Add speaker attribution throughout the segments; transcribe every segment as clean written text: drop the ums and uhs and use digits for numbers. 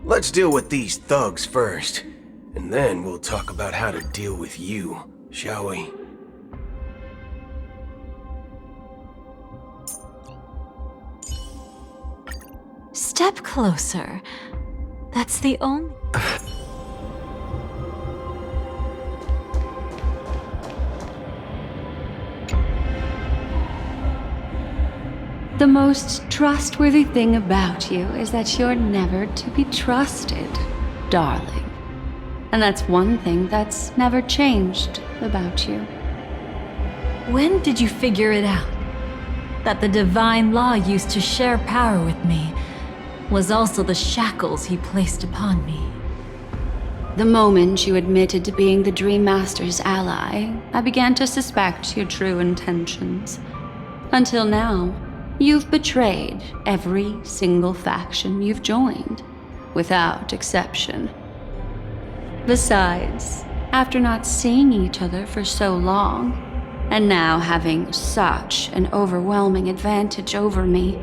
Speaker 1: Let's deal with these thugs first, and then we'll talk about how to deal with you, shall we?
Speaker 2: Step closer. That's the only...
Speaker 3: The most trustworthy thing about you is that you're never to be trusted, darling. And that's one thing that's never changed about you.
Speaker 2: When did you figure it out? That the divine law used to share power with me was also the shackles he placed upon me.
Speaker 3: The moment you admitted to being the Dream Master's ally, I began to suspect your true intentions. Until now, you've betrayed every single faction you've joined, without exception. Besides, after not seeing each other for so long, and now having such an overwhelming advantage over me,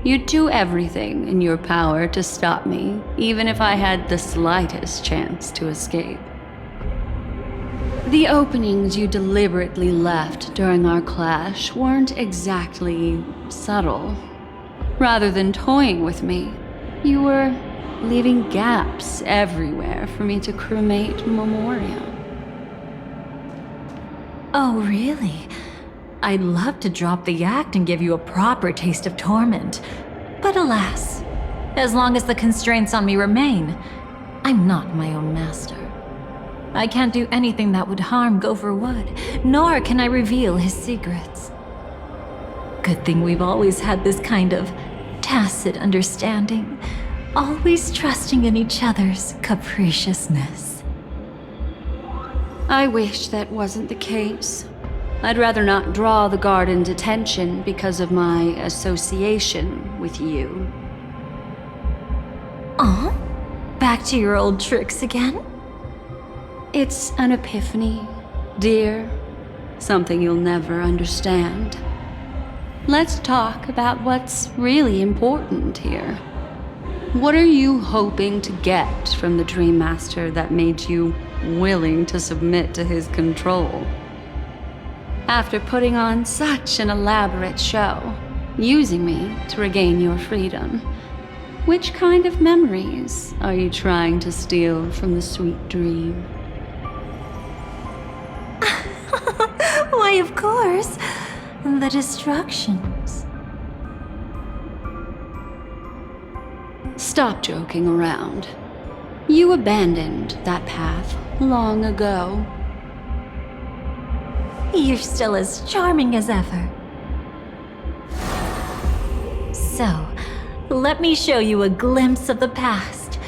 Speaker 3: you'd do everything in your power to stop me, even if I had the slightest chance to escape. The openings you deliberately left during our clash weren't exactly subtle. Rather than toying with me, you were leaving gaps everywhere for me to cremate Memoria.
Speaker 2: Oh, really? I'd love to drop the act and give you a proper taste of torment. But alas, as long as the constraints on me remain, I'm not my own master. I can't do anything that would harm Gopher Wood, nor can I reveal his secrets. Good thing we've always had this kind of tacit understanding, always trusting in each other's capriciousness.
Speaker 3: I wish that wasn't the case. I'd rather not draw the garden's attention because of my association with you.
Speaker 2: Aw? Back to your old tricks again?
Speaker 3: It's an epiphany, dear. Something you'll never understand. Let's talk about what's really important here. What are you hoping to get from the Dream Master that made you willing to submit to his control? After putting on such an elaborate show, using me to regain your freedom, which kind of memories are you trying to steal from the sweet dream?
Speaker 2: Why, of course. The destructions.
Speaker 3: Stop joking around. You abandoned that path long ago.
Speaker 2: You're still as charming as ever. So, let me show you a glimpse of the past.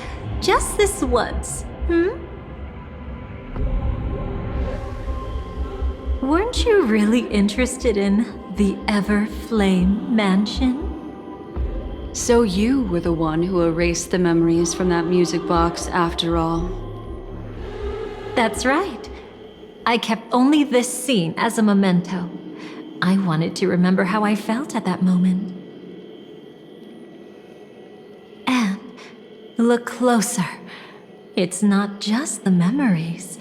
Speaker 2: Just this once, Weren't you really interested in the Everflame Mansion?
Speaker 3: So you were the one who erased the memories from that music box after all.
Speaker 2: That's right. I kept only this scene as a memento. I wanted to remember how I felt at that moment. And look closer. It's not just the memories.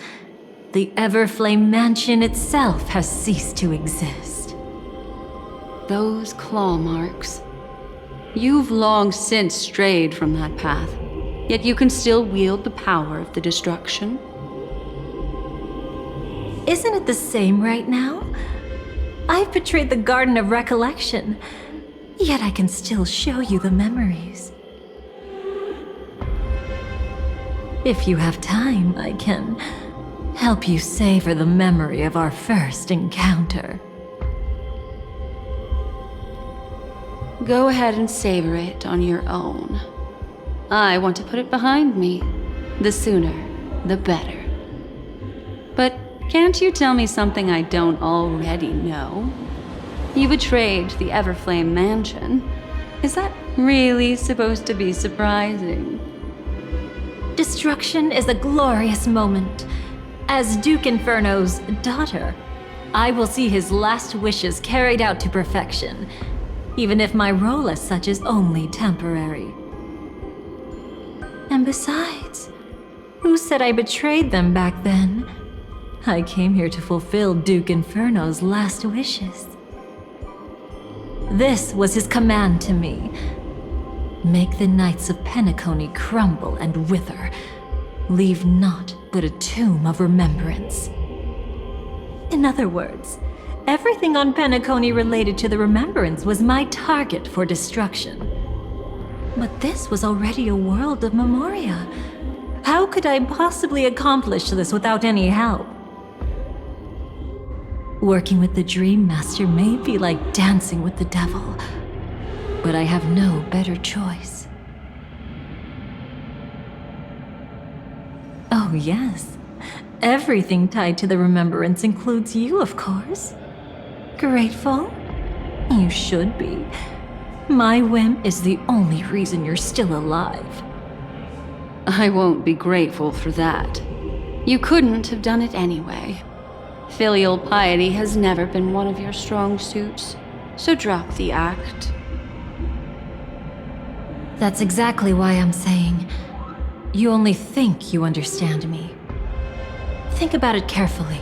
Speaker 2: The Everflame Mansion itself has ceased to exist.
Speaker 3: Those claw marks. You've long since strayed from that path, yet you can still wield the power of the destruction.
Speaker 2: Isn't it the same right now? I've betrayed the Garden of Recollection, yet I can still show you the memories. If you have time, I can help you savor the memory of our first encounter.
Speaker 3: Go ahead and savor it on your own. I want to put it behind me. The sooner, the better. But can't you tell me something I don't already know? You betrayed the Everflame Mansion. Is that really supposed to be surprising?
Speaker 2: Destruction is a glorious moment. As Duke Inferno's daughter, I will see his last wishes carried out to perfection, even if my role as such is only temporary. And besides, who said I betrayed them back then? I came here to fulfill Duke Inferno's last wishes. This was his command to me. Make the Knights of Penacony crumble and wither. Leave naught but a tomb of remembrance. In other words, everything on Penacony related to the Remembrance was my target for destruction. But this was already a world of Memoria. How could I possibly accomplish this without any help? Working with the Dream Master may be like dancing with the devil, but I have no better choice. Oh yes, everything tied to the Remembrance includes you, of course. Grateful? You should be. My whim is the only reason you're still alive.
Speaker 3: I won't be grateful for that. You couldn't have done it anyway. Filial piety has never been one of your strong suits, so drop the act.
Speaker 2: That's exactly why I'm saying, you only think you understand me. Think about it carefully.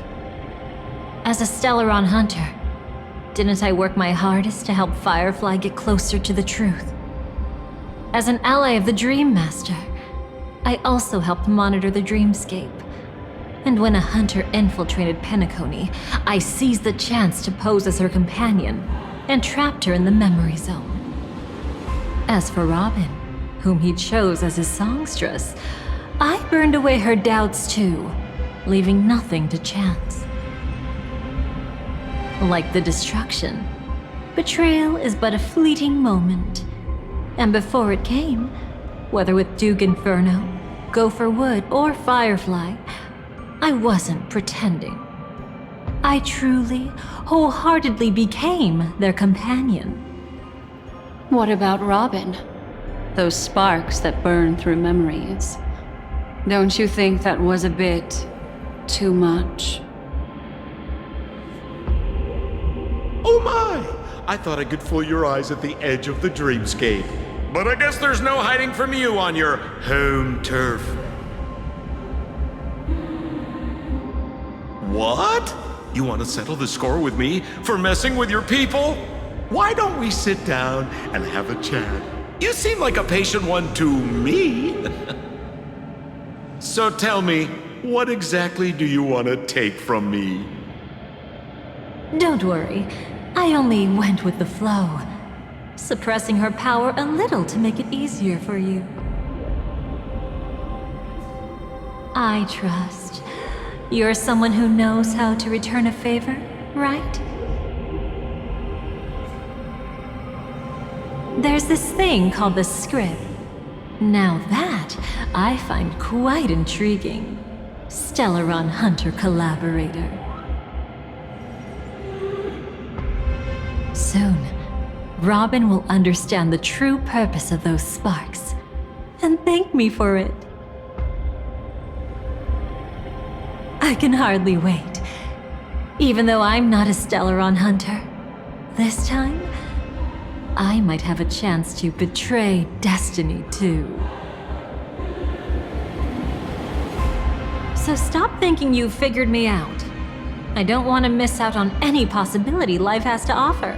Speaker 2: As a Stellaron hunter, didn't I work my hardest to help Firefly get closer to the truth? As an ally of the Dream Master, I also helped monitor the dreamscape. And when a hunter infiltrated Penacony, I seized the chance to pose as her companion and trapped her in the memory zone. As for Robin, whom he chose as his songstress, I burned away her doubts too, leaving nothing to chance. Like the destruction, betrayal is but a fleeting moment. And before it came, whether with Duke Inferno, Gopher Wood, or Firefly, I wasn't pretending. I truly, wholeheartedly became their companion.
Speaker 3: What about Robin? Those sparks that burn through memories. Don't you think that was a bit too much?
Speaker 4: Oh my! I thought I could fool your eyes at the edge of the dreamscape. But I guess there's no hiding from you on your home turf. What? You want to settle the score with me for messing with your people? Why don't we sit down and have a chat? You seem like a patient one to me. So tell me, what exactly do you want to take from me?
Speaker 2: Don't worry, I only went with the flow, suppressing her power a little to make it easier for you. I trust. You're someone who knows how to return a favor, right? There's this thing called the script. Now that, I find quite intriguing. Stellaron Hunter collaborator. Soon, Robin will understand the true purpose of those sparks, and thank me for it. I can hardly wait. Even though I'm not a Stellaron hunter, this time, I might have a chance to betray destiny too. So stop thinking you've figured me out. I don't want to miss out on any possibility life has to offer.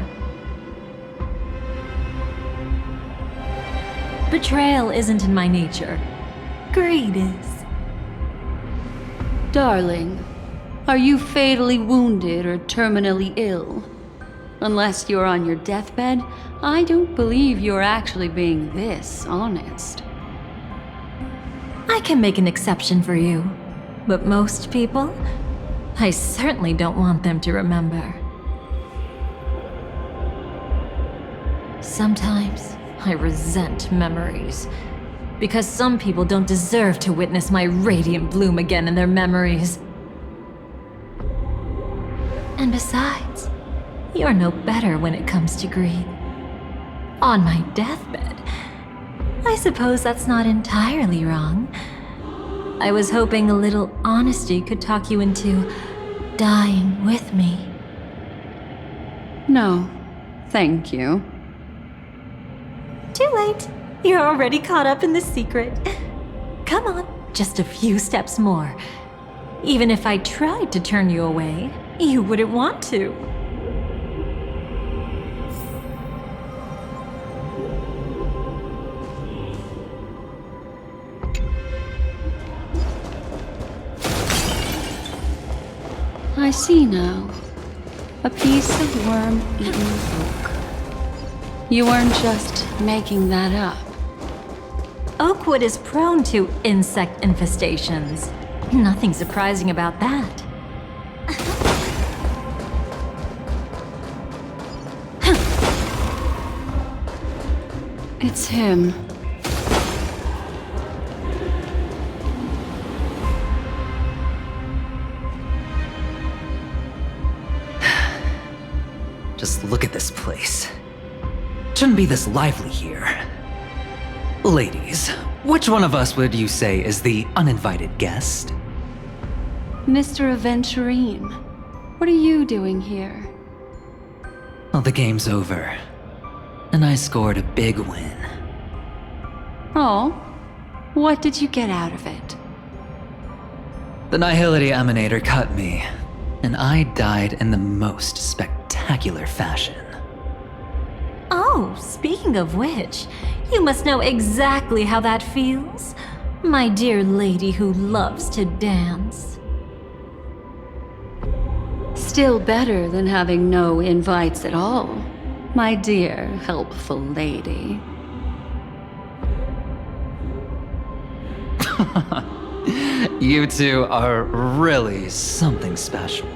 Speaker 2: Betrayal isn't in my nature. Greed is.
Speaker 3: Darling, are you fatally wounded or terminally ill? Unless you're on your deathbed, I don't believe you're actually being this honest.
Speaker 2: I can make an exception for you, but most people, I certainly don't want them to remember. Sometimes I resent memories, because some people don't deserve to witness my radiant bloom again in their memories. And besides, you're no better when it comes to greed. On my deathbed, I suppose that's not entirely wrong. I was hoping a little honesty could talk you into dying with me.
Speaker 3: No, thank you.
Speaker 2: Too late. You're already caught up in the secret. Come on, just a few steps more. Even if I tried to turn you away, you wouldn't want to.
Speaker 3: I see now. A piece of worm-eaten oak. You weren't just making that up.
Speaker 2: Oakwood is prone to insect infestations. Nothing surprising about that.
Speaker 3: It's him.
Speaker 5: Just look at this place. Shouldn't be this lively here. Ladies, which one of us would you say is the uninvited guest?
Speaker 3: Mr. Aventurine, what are you doing here?
Speaker 5: Well, the game's over. And I scored a big win.
Speaker 3: Oh, what did you get out of it?
Speaker 5: The Nihility Emanator cut me, and I died in the most spectacular fashion.
Speaker 2: Oh, speaking of which, you must know exactly how that feels. My dear lady who loves to dance.
Speaker 3: Still better than having no invites at all, my dear helpful lady.
Speaker 5: You two are really something special.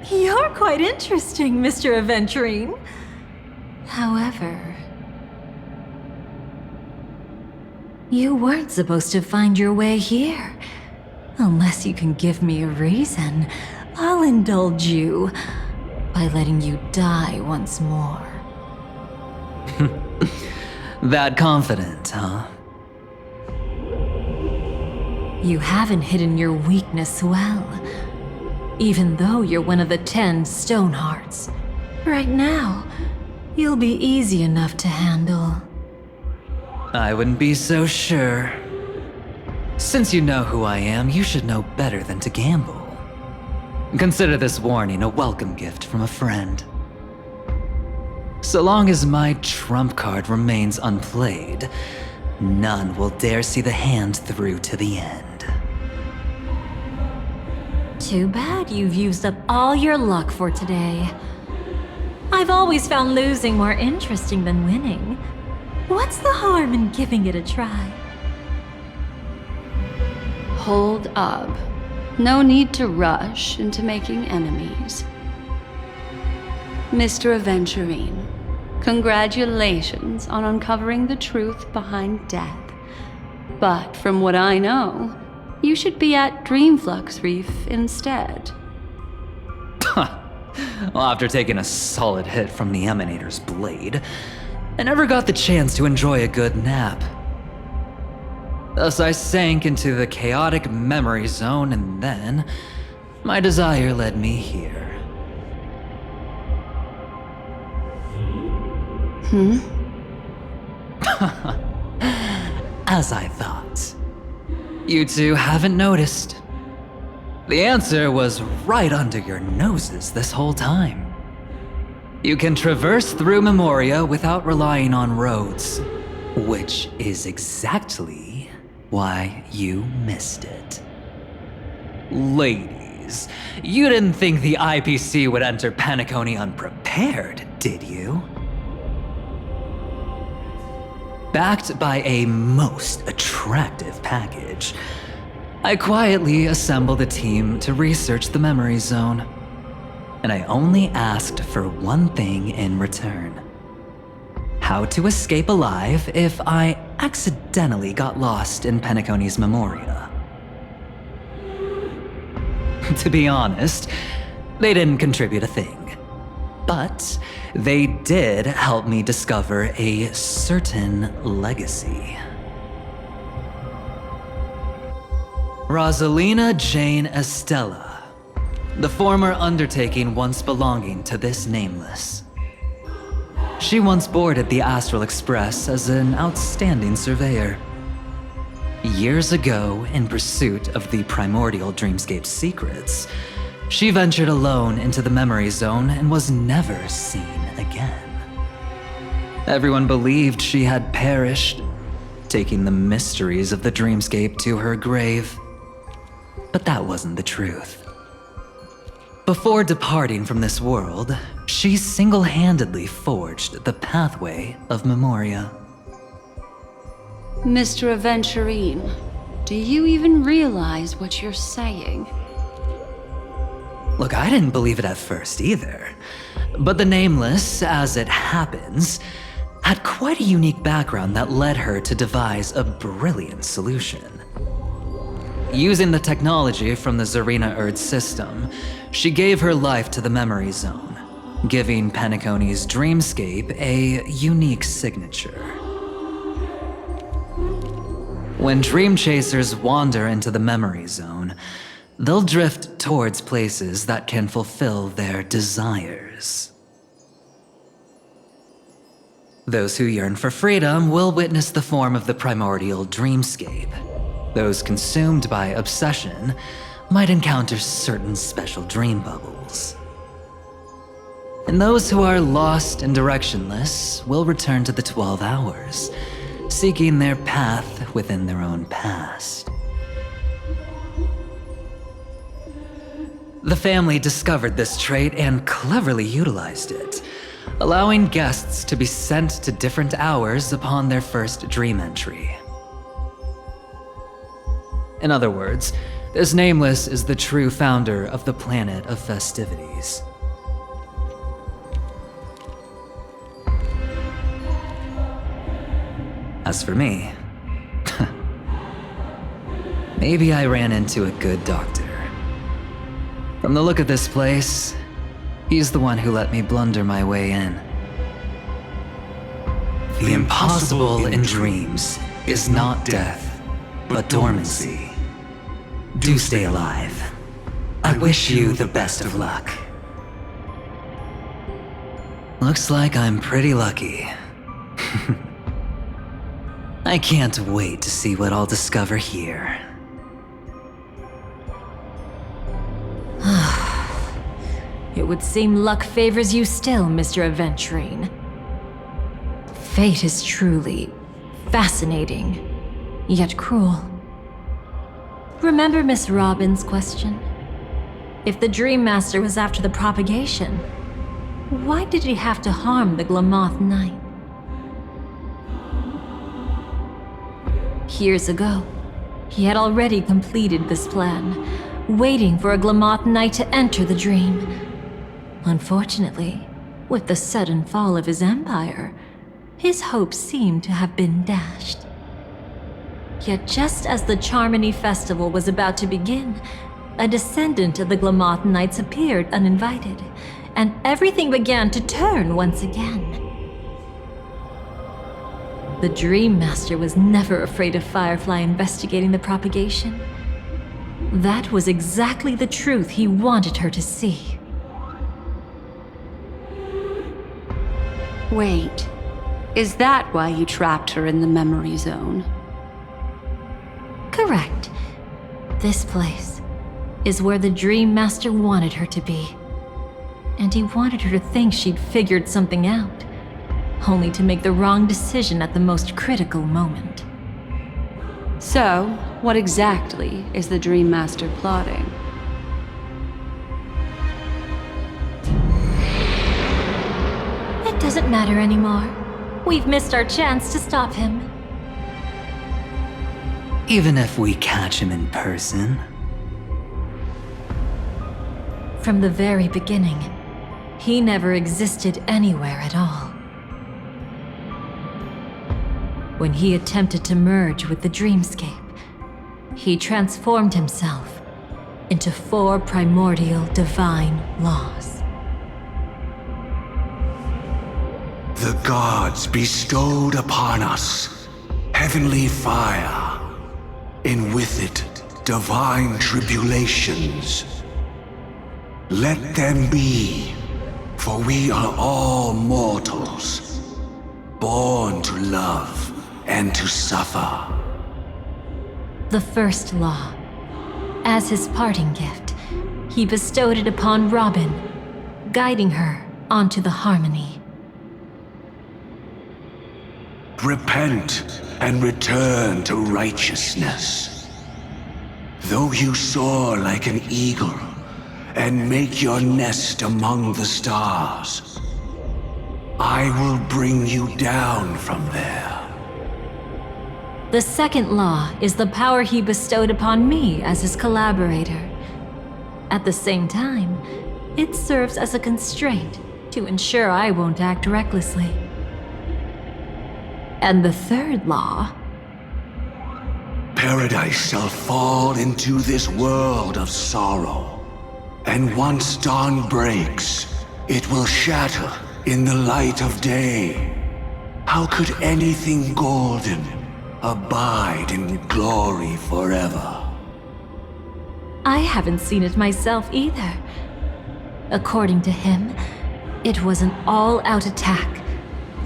Speaker 2: You're quite interesting, Mr. Aventurine. However, you weren't supposed to find your way here. Unless you can give me a reason, I'll indulge you by letting you die once more.
Speaker 5: That confident, huh?
Speaker 2: You haven't hidden your weakness well, even though you're one of the 10 Stonehearts. Right now, you'll be easy enough to handle.
Speaker 5: I wouldn't be so sure. Since you know who I am, you should know better than to gamble. Consider this warning a welcome gift from a friend. So long as my trump card remains unplayed, none will dare see the hand through to the end.
Speaker 2: Too bad you've used up all your luck for today. I've always found losing more interesting than winning. What's the harm in giving it a try?
Speaker 3: Hold up. No need to rush into making enemies. Mr. Aventurine, congratulations on uncovering the truth behind death. But from what I know, you should be at Dreamflux Reef instead.
Speaker 5: Well, after taking a solid hit from the Emanator's blade, I never got the chance to enjoy a good nap. Thus I sank into the chaotic memory zone, and then my desire led me here. As I thought. You two haven't noticed. The answer was right under your noses this whole time. You can traverse through Memoria without relying on roads, which is exactly why you missed it. Ladies, you didn't think the IPC would enter Penacony unprepared, did you? Backed by a most attractive package, I quietly assembled a team to research the memory zone. And I only asked for one thing in return. How to escape alive if I accidentally got lost in Penacony's Memoria. To be honest, they didn't contribute a thing. But they did help me discover a certain legacy. Rosalina Jane Estella, the former undertaking once belonging to this nameless. She once boarded the Astral Express as an outstanding surveyor. Years ago, in pursuit of the primordial dreamscape secrets, she ventured alone into the memory zone and was never seen again. Everyone believed she had perished, taking the mysteries of the dreamscape to her grave. But that wasn't the truth. Before departing from this world, she single-handedly forged the pathway of Memoria.
Speaker 3: Mr. Aventurine, do you even realize what you're saying?
Speaker 5: Look, I didn't believe it at first either. But the Nameless, as it happens, had quite a unique background that led her to devise a brilliant solution. Using the technology from the Zarina Erd system, she gave her life to the memory zone, giving Penacony's dreamscape a unique signature. When dream chasers wander into the memory zone, they'll drift towards places that can fulfill their desires. Those who yearn for freedom will witness the form of the primordial dreamscape. Those consumed by obsession might encounter certain special dream bubbles. And those who are lost and directionless will return to the 12 hours, seeking their path within their own past. The family discovered this trait and cleverly utilized it, allowing guests to be sent to different hours upon their first dream entry. In other words, this Nameless is the true founder of the planet of festivities. As for me, maybe I ran into a good doctor. From the look of this place, he's the one who let me blunder my way in. The impossible in dreams is not death, but dormancy. Do stay alive. I wish you the best of luck. Looks like I'm pretty lucky. I can't wait to see what I'll discover here.
Speaker 2: It would seem luck favors you still, Mr. Aventurine. Fate is truly fascinating, yet cruel. Remember Miss Robin's question? If the Dream Master was after the propagation, why did he have to harm the Glamoth Knight? Years ago, he had already completed this plan, waiting for a Glamoth Knight to enter the dream. Unfortunately, with the sudden fall of his empire, his hopes seemed to have been dashed. Yet just as the Charmony Festival was about to begin, a descendant of the Glamoth Knights appeared uninvited, and everything began to turn once again. The Dream Master was never afraid of Firefly investigating the propagation. That was exactly the truth he wanted her to see.
Speaker 3: Wait, is that why you trapped her in the memory zone?
Speaker 2: Correct. This place is where the Dream Master wanted her to be. And he wanted her to think she'd figured something out, only to make the wrong decision at the most critical moment.
Speaker 3: So, what exactly is the Dream Master plotting?
Speaker 2: It doesn't matter anymore. We've missed our chance to stop him.
Speaker 5: Even if we catch him in person?
Speaker 2: From the very beginning, he never existed anywhere at all. When he attempted to merge with the dreamscape, he transformed himself into 4 primordial divine laws.
Speaker 6: The gods bestowed upon us heavenly fire, and with it divine tribulations. Let them be, for we are all mortals, born to love and to suffer.
Speaker 2: The first law. As his parting gift, he bestowed it upon Robin, guiding her onto the harmony.
Speaker 6: Repent and return to righteousness. Though you soar like an eagle and make your nest among the stars, I will bring you down from there.
Speaker 2: The second law is the power he bestowed upon me as his collaborator. At the same time, it serves as a constraint to ensure I won't act recklessly. And the third law...
Speaker 6: Paradise shall fall into this world of sorrow, and once dawn breaks, it will shatter in the light of day. How could anything golden abide in glory forever?
Speaker 2: I haven't seen it myself either. According to him, it was an all-out attack,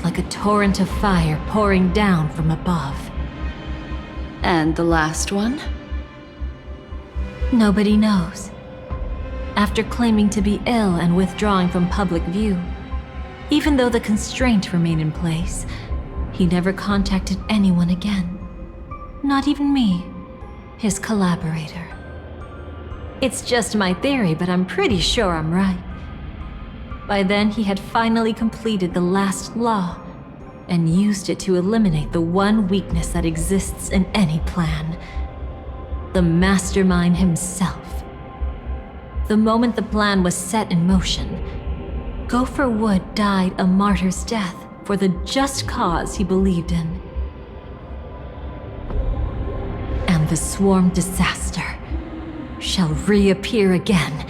Speaker 2: like a torrent of fire pouring down from above.
Speaker 3: And the last one?
Speaker 2: Nobody knows. After claiming to be ill and withdrawing from public view, even though the constraint remained in place, he never contacted anyone again. Not even me, his collaborator. It's just my theory, but I'm pretty sure I'm right. By then, he had finally completed the last law and used it to eliminate the one weakness that exists in any plan. The mastermind himself. The moment the plan was set in motion, Gopher Wood died a martyr's death for the just cause he believed in. And the swarm disaster shall reappear again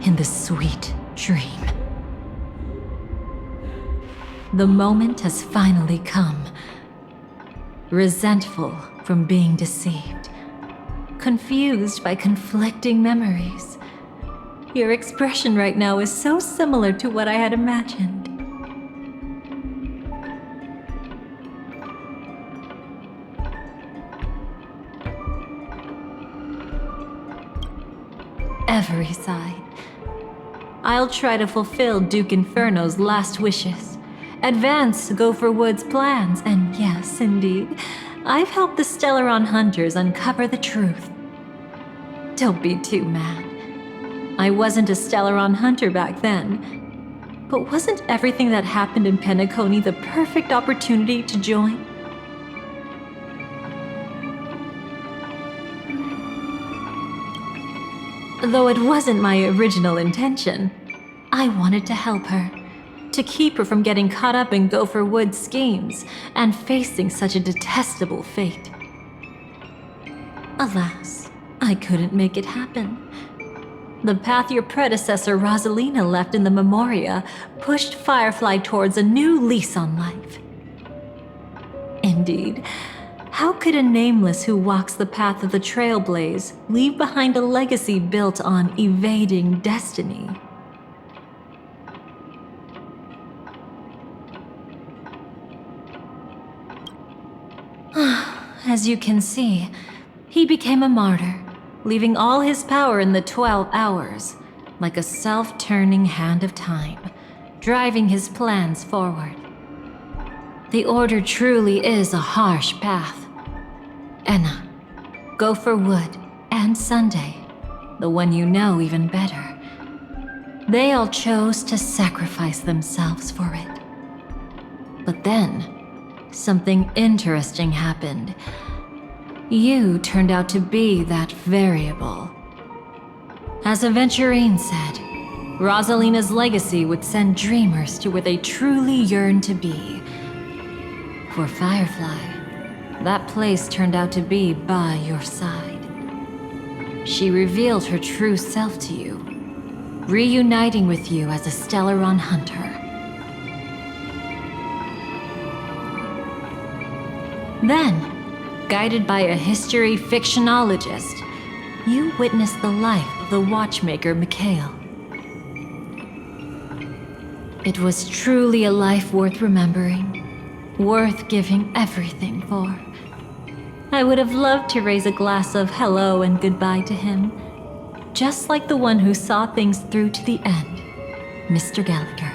Speaker 2: in the sweet dream. The moment has finally come. Resentful from being deceived. Confused by conflicting memories. Your expression right now is so similar to what I had imagined. Every side. I'll try to fulfill Duke Inferno's last wishes. Advance Gopher Wood's plans, and yes, indeed, I've helped the Stellaron hunters uncover the truth. Don't be too mad. I wasn't a Stellaron hunter back then. But wasn't everything that happened in Penacony the perfect opportunity to join? Though it wasn't my original intention, I wanted to help her. To keep her from getting caught up in Gopher Wood's schemes and facing such a detestable fate. Alas, I couldn't make it happen. The path your predecessor Rosalina left in the Memoria pushed Firefly towards a new lease on life. Indeed, how could a nameless who walks the path of the Trailblaze leave behind a legacy built on evading destiny? As you can see, he became a martyr, leaving all his power in the 12 hours, like a self-turning hand of time, driving his plans forward. The Order truly is a harsh path. Enna, Gopher Wood, and Sunday, the one you know even better, they all chose to sacrifice themselves for it. But then, something interesting happened. You turned out to be that variable. As Aventurine said, Rosalina's legacy would send dreamers to where they truly yearn to be. For Firefly, that place turned out to be by your side. She revealed her true self to you, reuniting with you as a Stellaron hunter. Then, guided by a history fictionologist, you witnessed the life of the watchmaker Mikhail. It was truly a life worth remembering, worth giving everything for. I would have loved to raise a glass of hello and goodbye to him, just like the one who saw things through to the end, Mr. Gallagher.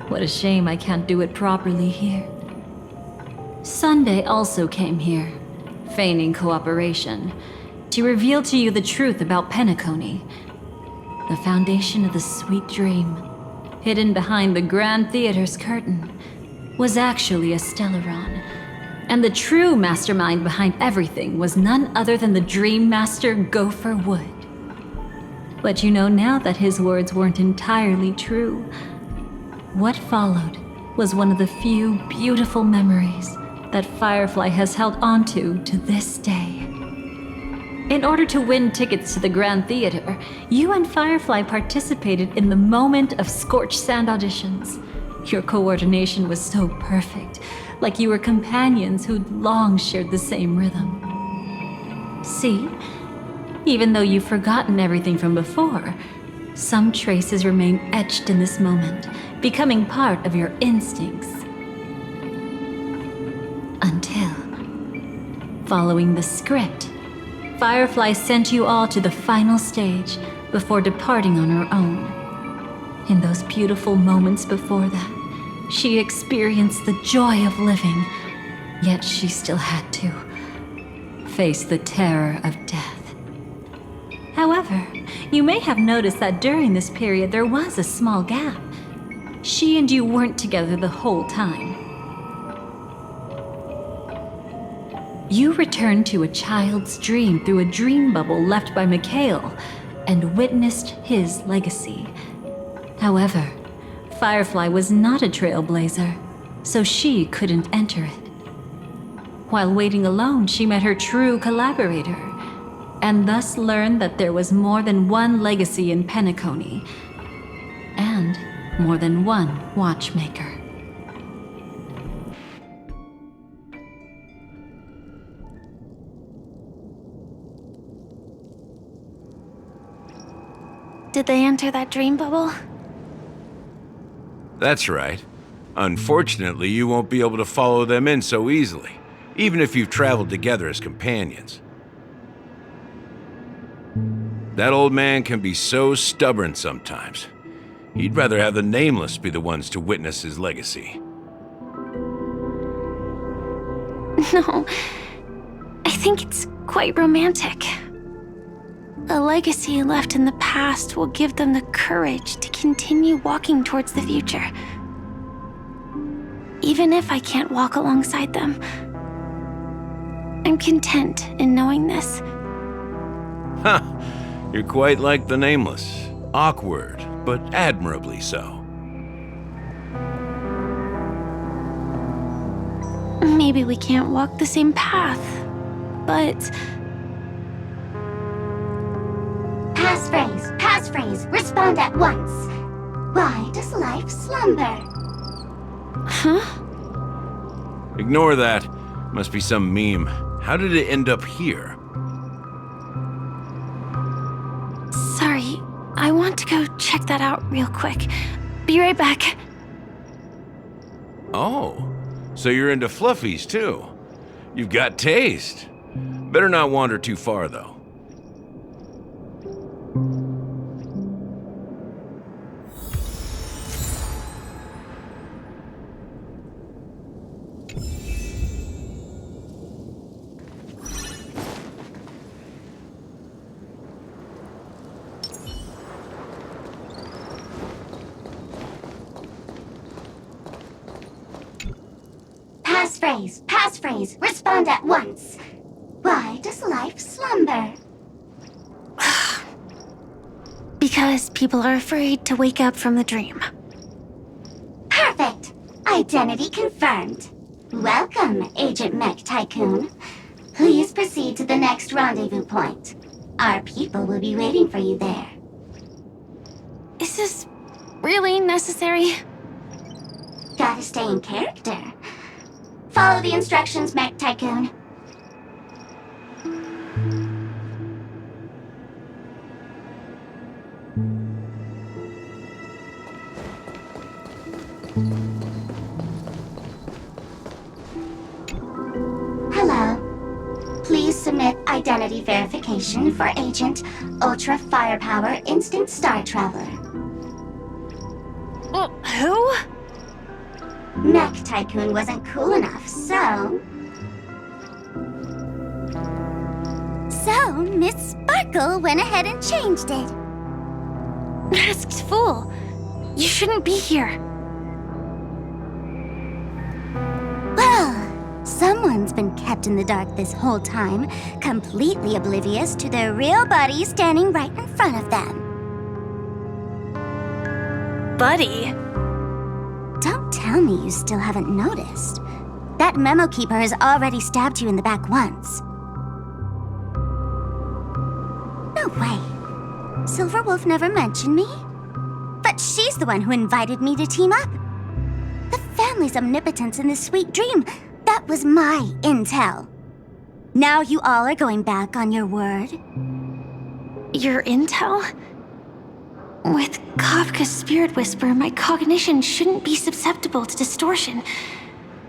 Speaker 2: What a shame I can't do it properly here. Sunday also came here, feigning cooperation, to reveal to you the truth about Penacony, the foundation of the sweet dream, hidden behind the Grand Theater's curtain, was actually a Stellaron, and the true mastermind behind everything was none other than the Dream Master Gopher Wood. But you know now that his words weren't entirely true. What followed was one of the few beautiful memories that Firefly has held onto to this day. In order to win tickets to the Grand Theater, you and Firefly participated in the Moment of Scorched Sand auditions. Your coordination was so perfect, like you were companions who'd long shared the same rhythm. See? Even though you've forgotten everything from before, some traces remain etched in this moment, becoming part of your instincts. Until, following the script, Firefly sent you all to the final stage before departing on her own. In those beautiful moments before that, she experienced the joy of living, yet she still had to face the terror of death. However, you may have noticed that during this period there was a small gap. She and you weren't together the whole time. You returned to a child's dream through a dream bubble left by Mikhail and witnessed his legacy. However, Firefly was not a trailblazer, so she couldn't enter it. While waiting alone, she met her true collaborator, and thus learned that there was more than one legacy in Penacony, and more than one watchmaker.
Speaker 7: Did they enter that dream bubble?
Speaker 1: That's right. Unfortunately, you won't be able to follow them in so easily, even if you've traveled together as companions. That old man can be so stubborn sometimes. He'd rather have the Nameless be the ones to witness his legacy.
Speaker 7: No, I think it's quite romantic. A legacy left in the past will give them the courage to continue walking towards the future. Even if I can't walk alongside them, I'm content in knowing this.
Speaker 1: Huh. You're quite like the Nameless. Awkward, but admirably so.
Speaker 7: Maybe we can't walk the same path, but...
Speaker 8: Passphrase, respond at once. Why does life slumber?
Speaker 7: Huh?
Speaker 1: Ignore that. Must be some meme. How did it end up here?
Speaker 7: Sorry, I want to go check that out real quick. Be right back.
Speaker 1: Oh, so you're into fluffies too. You've got taste. Better not wander too far though.
Speaker 8: Passphrase, respond at once. Why does life slumber?
Speaker 7: Because people are afraid to wake up from the dream.
Speaker 8: Perfect. Identity confirmed. Welcome, Agent Mech Tycoon. Please proceed to the next rendezvous point. Our people will be waiting for you there.
Speaker 7: Is this really necessary?
Speaker 8: Gotta stay in character. Follow the instructions, Mech Tycoon.
Speaker 7: Hello.
Speaker 8: submit identity verification for Agent Ultra Firepower Instant Star Traveler.
Speaker 7: Who?
Speaker 8: Mech Tycoon wasn't cool enough, so... So, Miss Sparkle went ahead and changed it.
Speaker 7: Masked fool. You shouldn't be here.
Speaker 8: Well, someone's been kept in the dark this whole time, completely oblivious to their real buddy standing right in front of them.
Speaker 7: Buddy?
Speaker 8: Don't tell me you still haven't noticed. That memo keeper has already stabbed you in the back once. No way. Silverwolf never mentioned me. But she's the one who invited me to team up. The family's omnipotence in this sweet dream, that was my intel. Now you all are going back on your word?
Speaker 7: Your intel? With Kafka's spirit whisper, my cognition shouldn't be susceptible to distortion.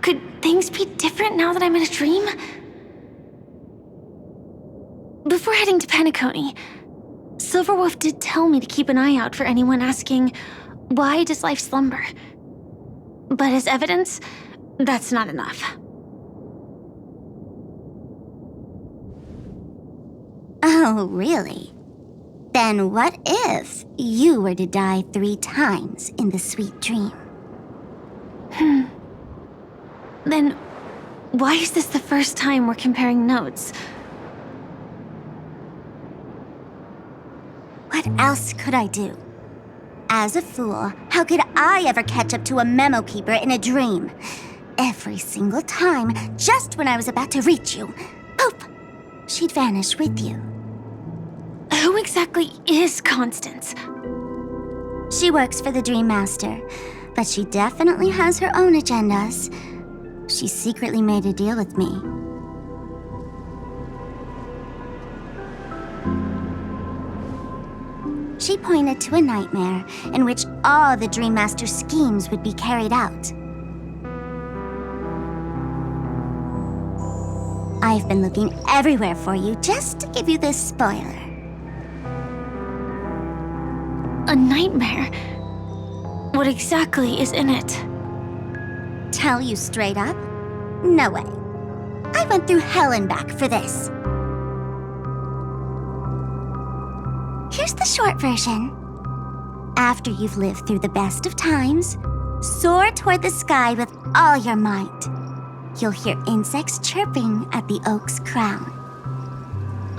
Speaker 7: Could things be different now that I'm in a dream? Before heading to Penacony, Silverwolf did tell me to keep an eye out for anyone asking, why does life slumber? But as evidence, that's not enough.
Speaker 8: Oh, really? Then what if you were to die 3 times in the sweet dream?
Speaker 7: Then, why is this the first time we're comparing notes?
Speaker 8: What else could I do? As a fool, how could I ever catch up to a memo keeper in a dream? Every single time, just when I was about to reach you, poof, she'd vanish with you.
Speaker 7: Who exactly is Constance?
Speaker 8: She works for the Dream Master, but she definitely has her own agendas. She secretly made a deal with me. She pointed to a nightmare in which all the Dream Master's schemes would be carried out. I've been looking everywhere for you just to give you this spoiler.
Speaker 7: A nightmare? What exactly is in it?
Speaker 8: Tell you straight up? No way. I went through hell and back for this. Here's the short version. After you've lived through the best of times, soar toward the sky with all your might. You'll hear insects chirping at the oak's crown.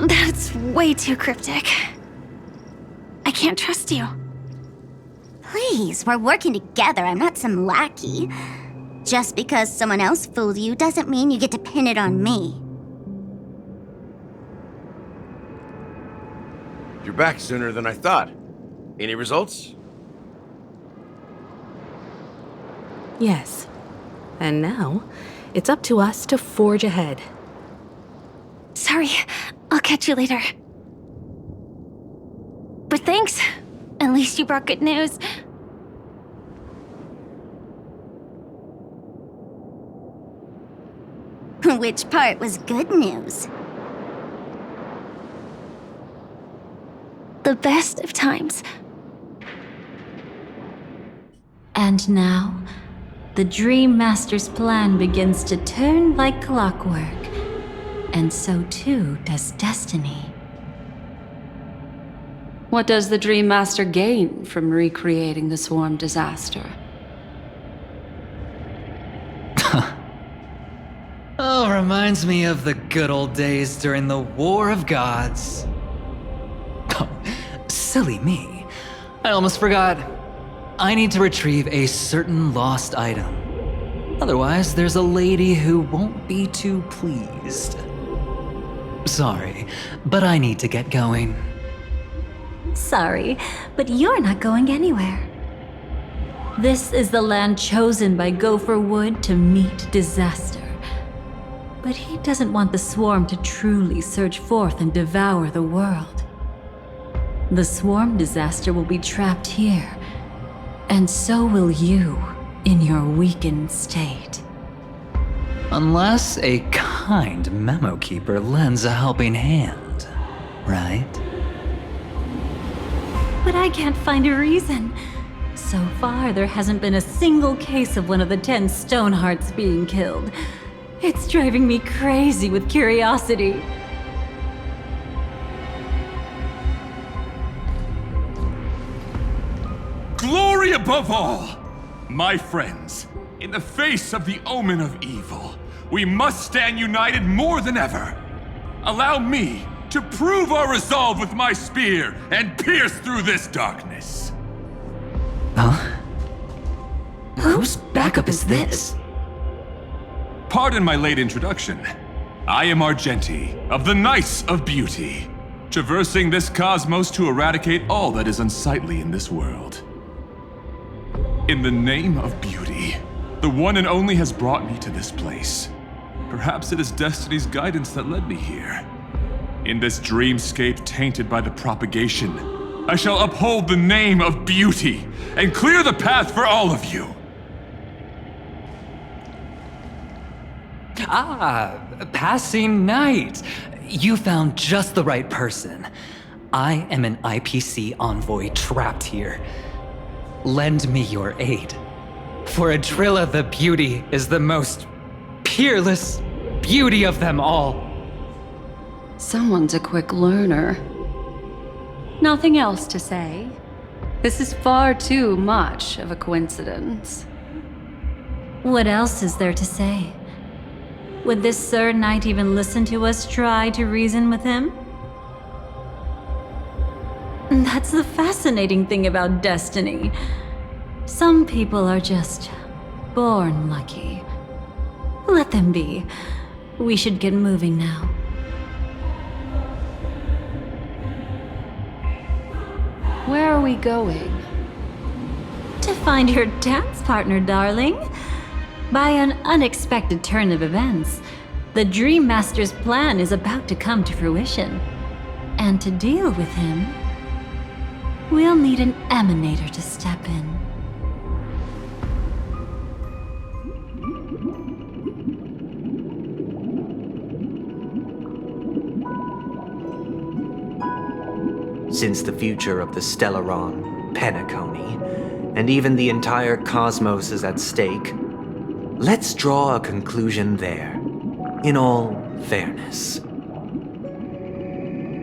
Speaker 7: That's way too cryptic. I can't trust you.
Speaker 8: Please, we're working together. I'm not some lackey. Just because someone else fooled you doesn't mean you get to pin it on me.
Speaker 1: You're back sooner than I thought. Any results?
Speaker 9: Yes. And now, it's up to us to forge ahead.
Speaker 7: Sorry, I'll catch you later. But thanks. At least you brought good news.
Speaker 8: Which part was good news?
Speaker 7: The best of times.
Speaker 2: And now, the Dream Master's plan begins to turn like clockwork. And so too does destiny.
Speaker 3: What does the Dream Master gain from recreating the swarm disaster?
Speaker 5: Oh, reminds me of the good old days during the War of Gods. Oh, silly me. I almost forgot. I need to retrieve a certain lost item. Otherwise, there's a lady who won't be too pleased. Sorry, but I need to get going.
Speaker 2: Sorry, but you're not going anywhere. This is the land chosen by Gopher Wood to meet disaster. But he doesn't want the swarm to truly surge forth and devour the world. The swarm disaster will be trapped here, and so will you in your weakened state.
Speaker 5: Unless a kind memo keeper lends a helping hand, right?
Speaker 2: But I can't find a reason. So far, there hasn't been a single case of one of the 10 Stonehearts being killed. It's driving me crazy with curiosity.
Speaker 10: Glory above all! My friends, in the face of the omen of evil, we must stand united more than ever. Allow me to prove our resolve with my spear and pierce through this darkness.
Speaker 5: Huh? Whose backup is this?
Speaker 10: Pardon my late introduction. I am Argenti, of the Knights of Beauty, traversing this cosmos to eradicate all that is unsightly in this world. In the name of beauty, the one and only has brought me to this place. Perhaps it is destiny's guidance that led me here. In this dreamscape tainted by the propagation, I shall uphold the name of beauty and clear the path for all of you.
Speaker 5: Ah, passing knight. You found just the right person. I am an IPC envoy trapped here. Lend me your aid. For Adrilla the Beauty is the most peerless beauty of them all.
Speaker 3: Someone's a quick learner. Nothing else to say. This is far too much of a coincidence.
Speaker 2: What else is there to say? Would this Sir Knight even listen to us try to reason with him? That's the fascinating thing about destiny. Some people are just born lucky. Let them be. We should get moving now.
Speaker 3: Where are we going?
Speaker 2: To find your dance partner, darling. By an unexpected turn of events, the Dream Master's plan is about to come to fruition. And to deal with him, we'll need an emanator to step in.
Speaker 11: Since the future of the Stellaron, Penacony, and even the entire cosmos is at stake, let's draw a conclusion there, in all fairness.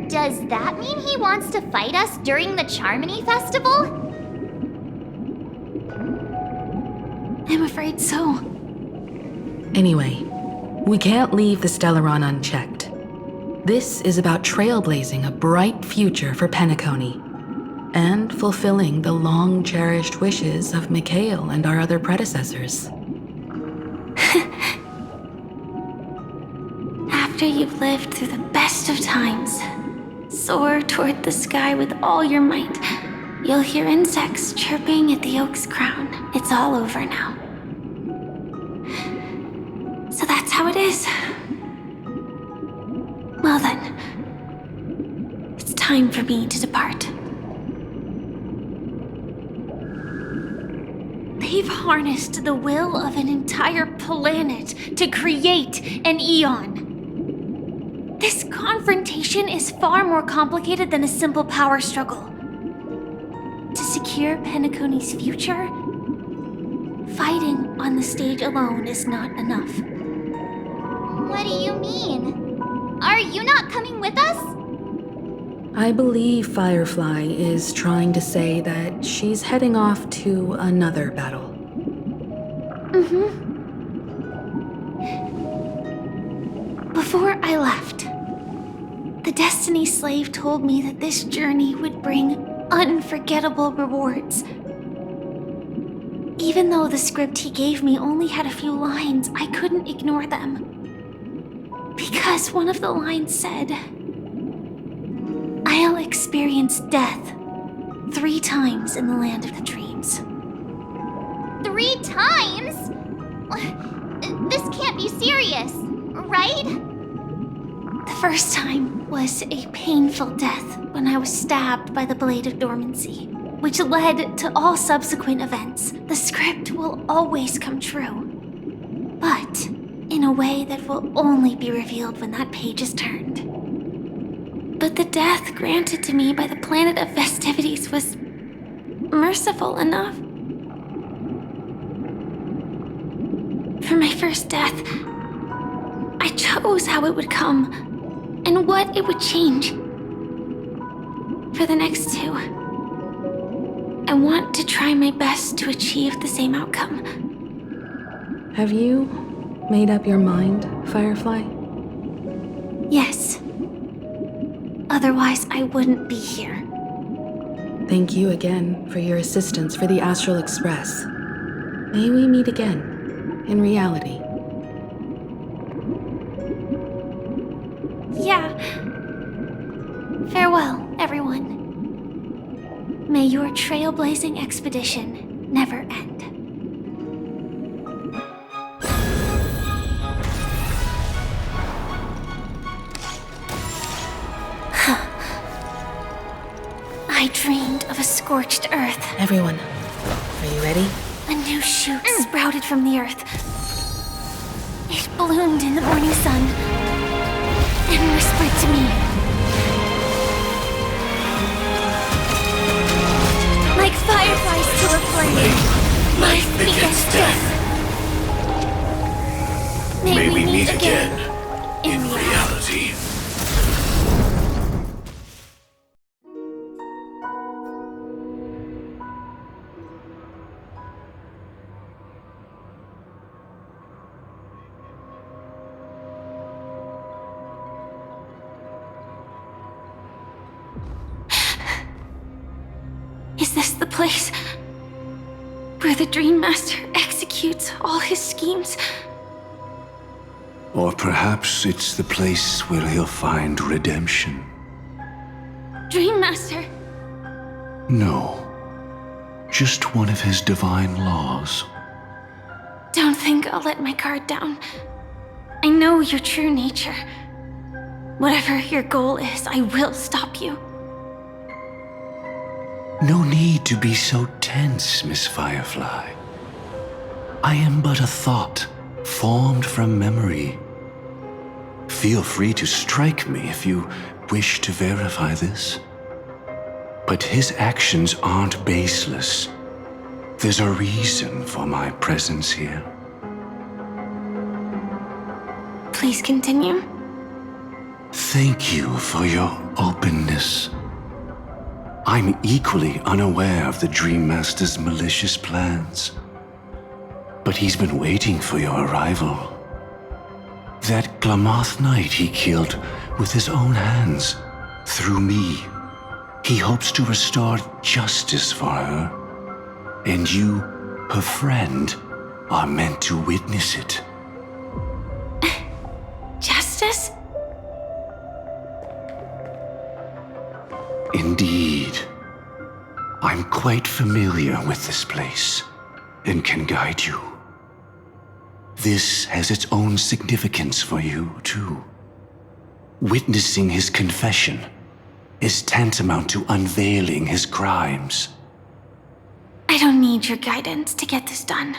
Speaker 8: Does that mean he wants to fight us during the Charmony Festival?
Speaker 7: I'm afraid so.
Speaker 9: Anyway, we can't leave the Stellaron unchecked. This is about trailblazing a bright future for Penacony, and fulfilling the long-cherished wishes of Mikhail and our other predecessors.
Speaker 7: After you've lived through the best of times, soar toward the sky with all your might. You'll hear insects chirping at the oak's crown. It's all over now. So that's how it is. Well then, it's time for me to depart. They've harnessed the will of an entire planet to create an eon. This confrontation is far more complicated than a simple power struggle. To secure Penacony's future, fighting on the stage alone is not enough.
Speaker 8: What do you mean? Are you not coming with us?
Speaker 9: I believe Firefly is trying to say that she's heading off to another battle.
Speaker 7: Before I left, the Destiny Slave told me that this journey would bring unforgettable rewards. Even though the script he gave me only had a few lines, I couldn't ignore them. Because one of the lines said, I'll experience death 3 times in the land of the dreams.
Speaker 8: 3 times? This can't be serious, right?
Speaker 7: The first time was a painful death when I was stabbed by the Blade of Dormancy, which led to all subsequent events. The script will always come true. But in a way that will only be revealed when that page is turned. But the death granted to me by the planet of festivities was merciful enough. For my first death, I chose how it would come and what it would change. For the next two, I want to try my best to achieve the same outcome.
Speaker 9: Have you made up your mind, Firefly?
Speaker 7: Yes. Otherwise, I wouldn't be here.
Speaker 9: Thank you again for your assistance for the Astral Express. May we meet again, in reality.
Speaker 7: Yeah. Farewell, everyone. May your trailblazing expedition never end. I dreamed of a scorched earth.
Speaker 9: Everyone, are you ready?
Speaker 7: A new shoot sprouted from the earth. It bloomed in the morning sun and whispered to me. Like fireflies to a flame, life begets death. May we meet again in reality. Is this the place where the Dream Master executes all his schemes?
Speaker 6: Or perhaps it's the place where he'll find redemption.
Speaker 7: Dream Master?
Speaker 6: No. Just one of his divine laws.
Speaker 7: Don't think I'll let my guard down. I know your true nature. Whatever your goal is, I will stop you.
Speaker 6: No need to be so tense, Miss Firefly. I am but a thought, formed from memory. Feel free to strike me if you wish to verify this. But his actions aren't baseless. There's a reason for my presence here.
Speaker 7: Please continue.
Speaker 6: Thank you for your openness. I'm equally unaware of the Dream Master's malicious plans. But he's been waiting for your arrival. That Glamoth Knight he killed with his own hands, through me. He hopes to restore justice for her. And you, her friend, are meant to witness it.
Speaker 7: Justice?
Speaker 6: Indeed. I'm quite familiar with this place and can guide you. This has its own significance for you, too. Witnessing his confession is tantamount to unveiling his crimes.
Speaker 7: I don't need your guidance to get this done.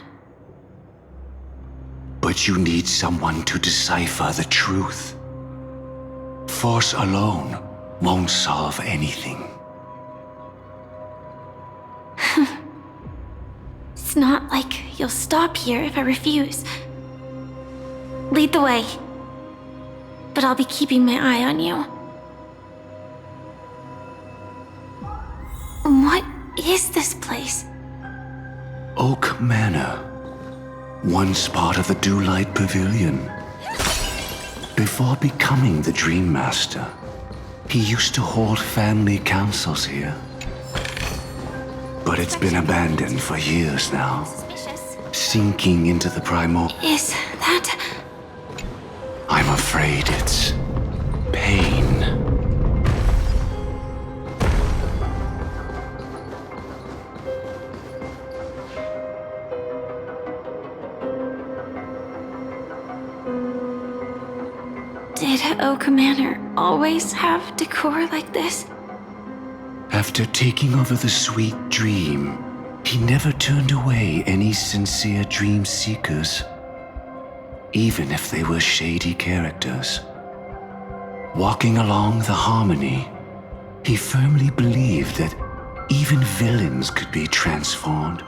Speaker 6: But you need someone to decipher the truth. Force alone won't solve anything.
Speaker 7: It's not like you'll stop here if I refuse. Lead the way. But I'll be keeping my eye on you. What is this place?
Speaker 6: Oak Manor. Once part of the Dewlight Pavilion. Before becoming the Dream Master, he used to hold family councils here. But it's been abandoned for years now, sinking into the primal...
Speaker 7: Is that...
Speaker 6: I'm afraid it's... pain.
Speaker 7: Did Oak Manor always have decor like this?
Speaker 6: After taking over the sweet dream, he never turned away any sincere dream seekers. even if they were shady characters. Walking along the harmony, he firmly believed that even villains could be transformed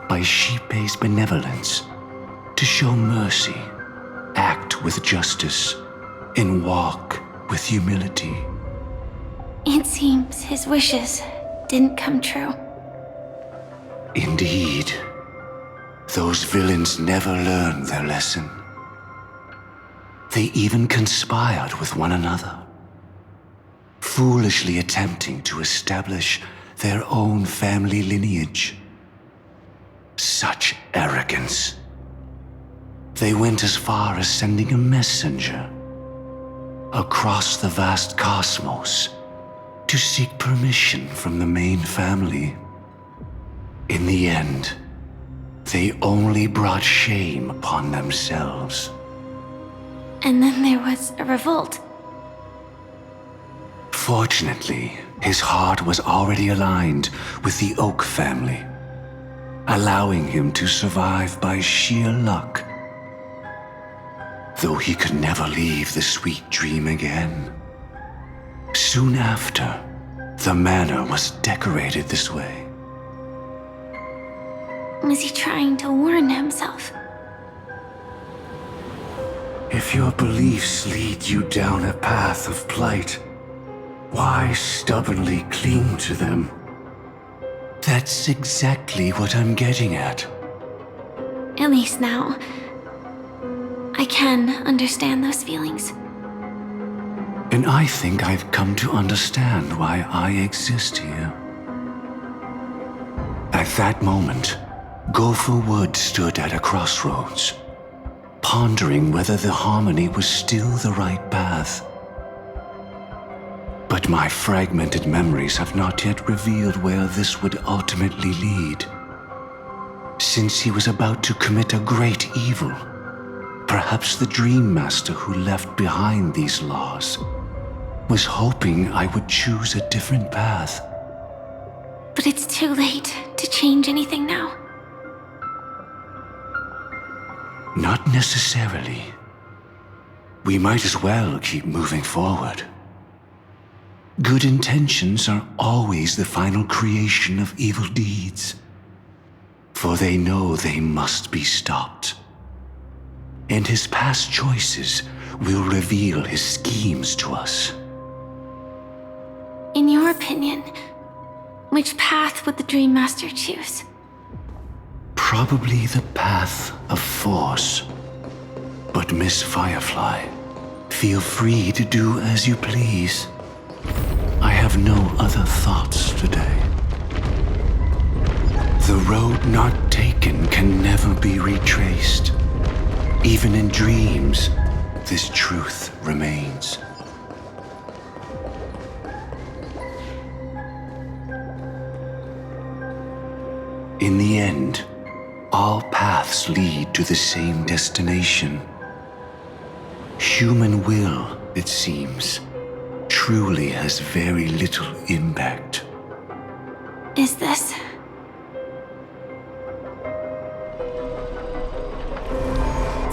Speaker 6: by Xipe's benevolence to show mercy, act with justice, and walk with humility.
Speaker 7: It seems his wishes didn't come true.
Speaker 6: Indeed, those villains never learned their lesson. They even conspired with one another, foolishly attempting to establish their own family lineage. Such arrogance. They went as far as sending a messenger across the vast cosmos to seek permission from the main family. In the end, they only brought shame upon themselves.
Speaker 7: And then there was a revolt.
Speaker 6: Fortunately, his heart was already aligned with the Oak family, allowing him to survive by sheer luck. Though he could never leave the sweet dream again. Soon after, the manor was decorated this way.
Speaker 7: Was he trying to warn himself?
Speaker 6: If your beliefs lead you down a path of plight, why stubbornly cling to them? That's exactly what I'm getting at.
Speaker 7: At least now, I can understand those feelings.
Speaker 6: And I think I've come to understand why I exist here. At that moment, Gopher Wood stood at a crossroads, pondering whether the harmony was still the right path. But my fragmented memories have not yet revealed where this would ultimately lead. Since he was about to commit a great evil, perhaps the Dream Master who left behind these laws was hoping I would choose a different path.
Speaker 7: But it's too late to change anything now.
Speaker 6: Not necessarily. We might as well keep moving forward. Good intentions are always the final creation of evil deeds, for they know they must be stopped. And his past choices will reveal his schemes to us.
Speaker 7: In your opinion, which path would the Dream Master choose?
Speaker 6: Probably the path of force. But Miss Firefly, feel free to do as you please. I have no other thoughts today. The road not taken can never be retraced. Even in dreams, this truth remains. In the end, all paths lead to the same destination. Human will, it seems, truly has very little impact.
Speaker 7: Is this?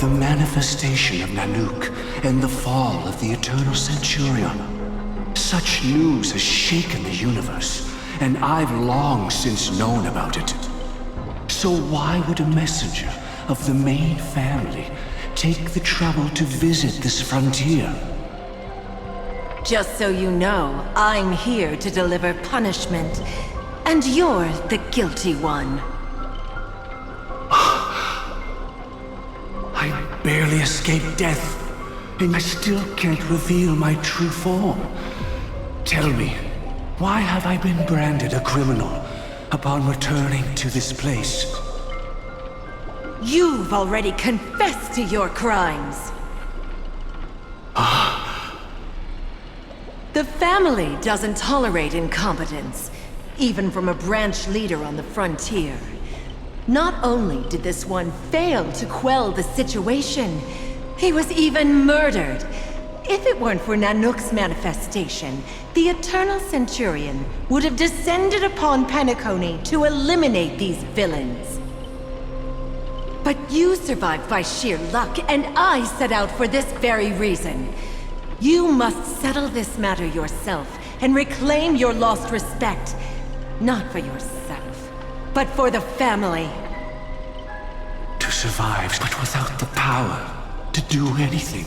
Speaker 6: The manifestation of Nanook and the fall of the Eternal Centurion. Such news has shaken the universe, and I've long since known about it. So why would a messenger of the main family take the trouble to visit this frontier?
Speaker 12: Just so you know, I'm here to deliver punishment, and you're the guilty one.
Speaker 6: I barely escaped death, and I still can't reveal my true form. Tell me, why have I been branded a criminal upon returning to this place?
Speaker 12: You've already confessed to your crimes. The family doesn't tolerate incompetence, even from a branch leader on the frontier. Not only did this one fail to quell the situation, he was even murdered. If it weren't for Nanook's manifestation, the Eternal Centurion would have descended upon Penacony to eliminate these villains. But you survived by sheer luck, and I set out for this very reason. You must settle this matter yourself and reclaim your lost respect. Not for yourself, but for the family.
Speaker 6: To survive, but without the power to do anything.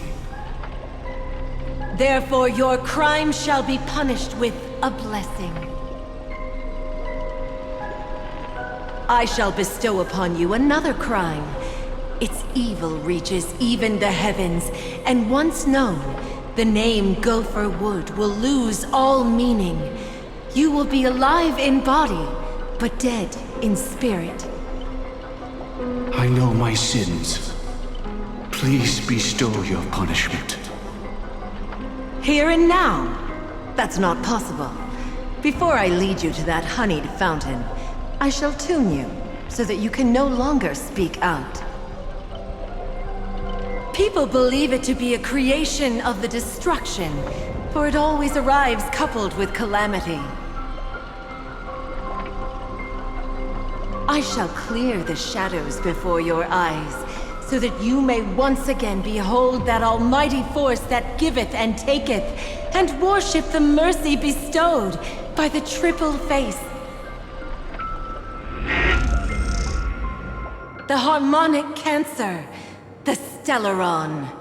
Speaker 12: Therefore, your crime shall be punished with a blessing. I shall bestow upon you another crime. Its evil reaches even the heavens, and once known, the name Gopher Wood will lose all meaning. You will be alive in body, but dead in spirit.
Speaker 6: I know my sins. Please bestow your punishment.
Speaker 12: Here and now? That's not possible. Before I lead you to that honeyed fountain, I shall tune you, so that you can no longer speak out. People believe it to be a creation of the destruction, for it always arrives coupled with calamity. I shall clear the shadows before your eyes, so that you may once again behold that almighty force that giveth and taketh, and worship the mercy bestowed by the triple face. The harmonic cancer, the Stellaron.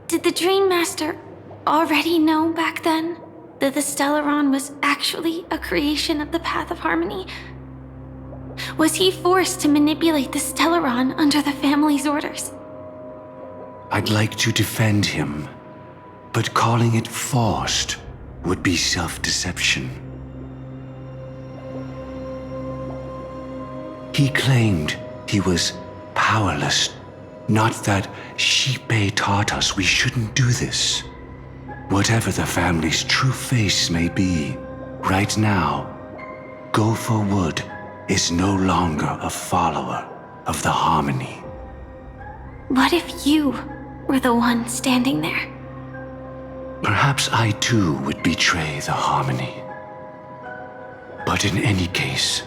Speaker 7: Did the Dream Master already know back then that the Stellaron was actually a creation of the Path of Harmony? Was he forced to manipulate the Stellaron under the family's orders?
Speaker 6: I'd like to defend him, but calling it forced would be self-deception. He claimed he was powerless, not that Xipe taught us we shouldn't do this. Whatever the family's true face may be, right now, Gopher Wood is no longer a follower of the Harmony.
Speaker 7: What if you were the one standing there?
Speaker 6: Perhaps I too would betray the Harmony. But in any case,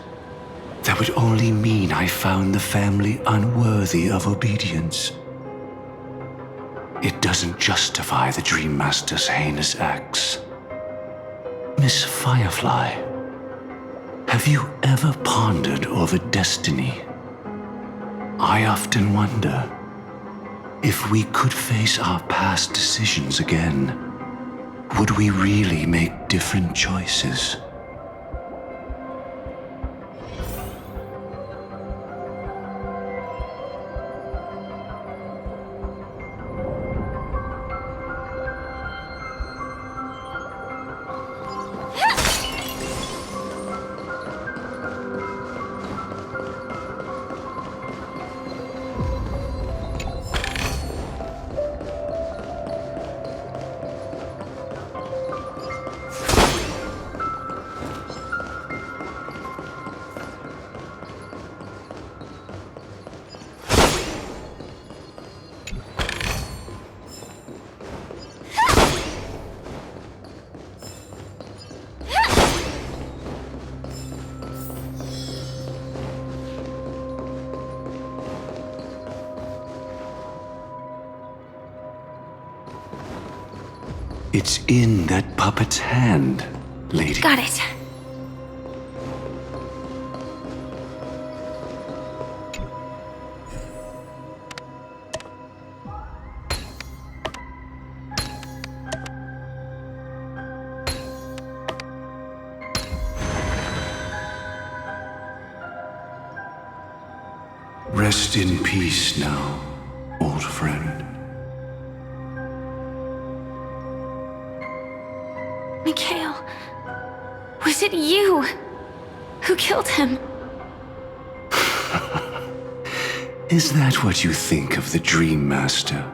Speaker 6: that would only mean I found the family unworthy of obedience. It doesn't justify the Dream Master's heinous acts. Miss Firefly, have you ever pondered over destiny? I often wonder if we could face our past decisions again, would we really make different choices? It's in that puppet's hand, lady.
Speaker 7: Got it.
Speaker 6: Rest in peace now, old friend.
Speaker 7: Mikhail, was it you who killed him?
Speaker 6: Is that what you think of the Dream Master?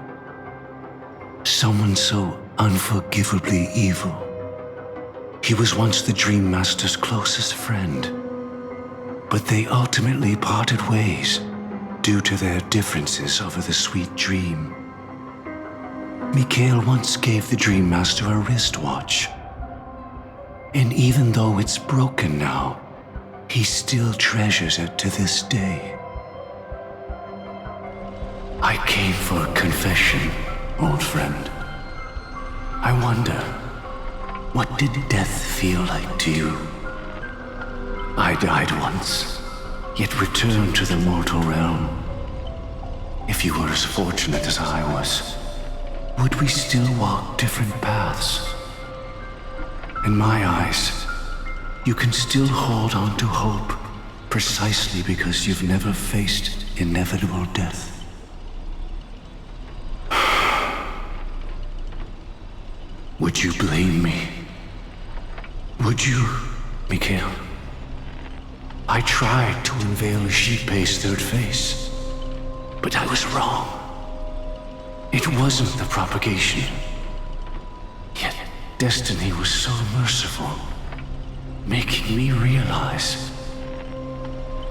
Speaker 6: Someone so unforgivably evil. He was once the Dream Master's closest friend, but they ultimately parted ways due to their differences over the sweet dream. Mikhail once gave the Dream Master a wristwatch. And even though it's broken now, he still treasures it to this day. I came for confession, old friend. I wonder, what did death feel like to you? I died once, yet returned to the mortal realm. If you were as fortunate as I was, would we still walk different paths? In my eyes, you can still hold on to hope precisely because you've never faced inevitable death. Would you blame me? Would you, Mikhail? I tried to unveil Xipe's third face, but I was wrong. It wasn't the propagation. Yet destiny was so merciful, making me realize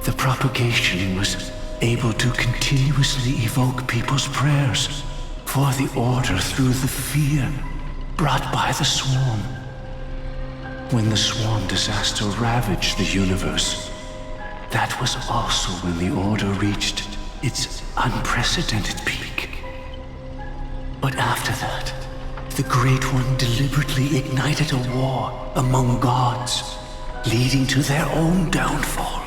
Speaker 6: the propagation was able to continuously evoke people's prayers for the order through the fear brought by the swarm. When the swarm disaster ravaged the universe, that was also when the order reached its unprecedented peak. But after that, the Great One deliberately ignited a war among gods, leading to their own downfall.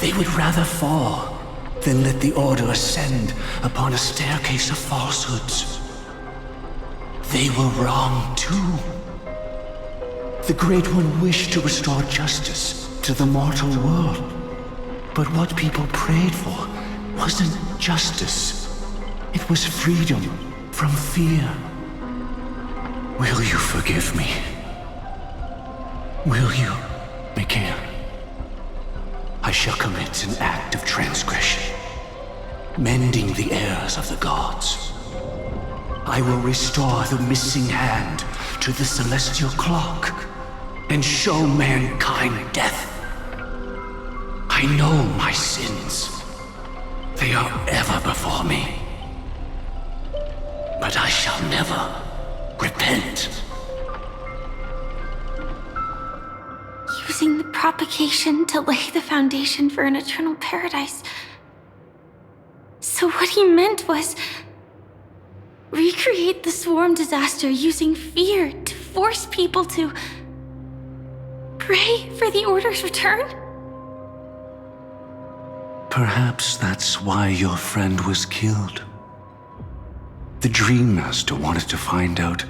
Speaker 6: They would rather fall than let the order ascend upon a staircase of falsehoods. They were wrong too. The Great One wished to restore justice to the mortal world. But what people prayed for wasn't justice. It was freedom from fear. Will you forgive me? Will you, Mikhail? I shall commit an act of transgression, mending the errors of the gods. I will restore the missing hand to the celestial clock and show mankind death. I know my sins. They are ever before me. But I shall never repent.
Speaker 7: Using the propagation to lay the foundation for an eternal paradise. So what he meant was recreate the swarm disaster using fear to force people to pray for the Order's return?
Speaker 6: Perhaps that's why your friend was killed. The Dream Master wanted to find out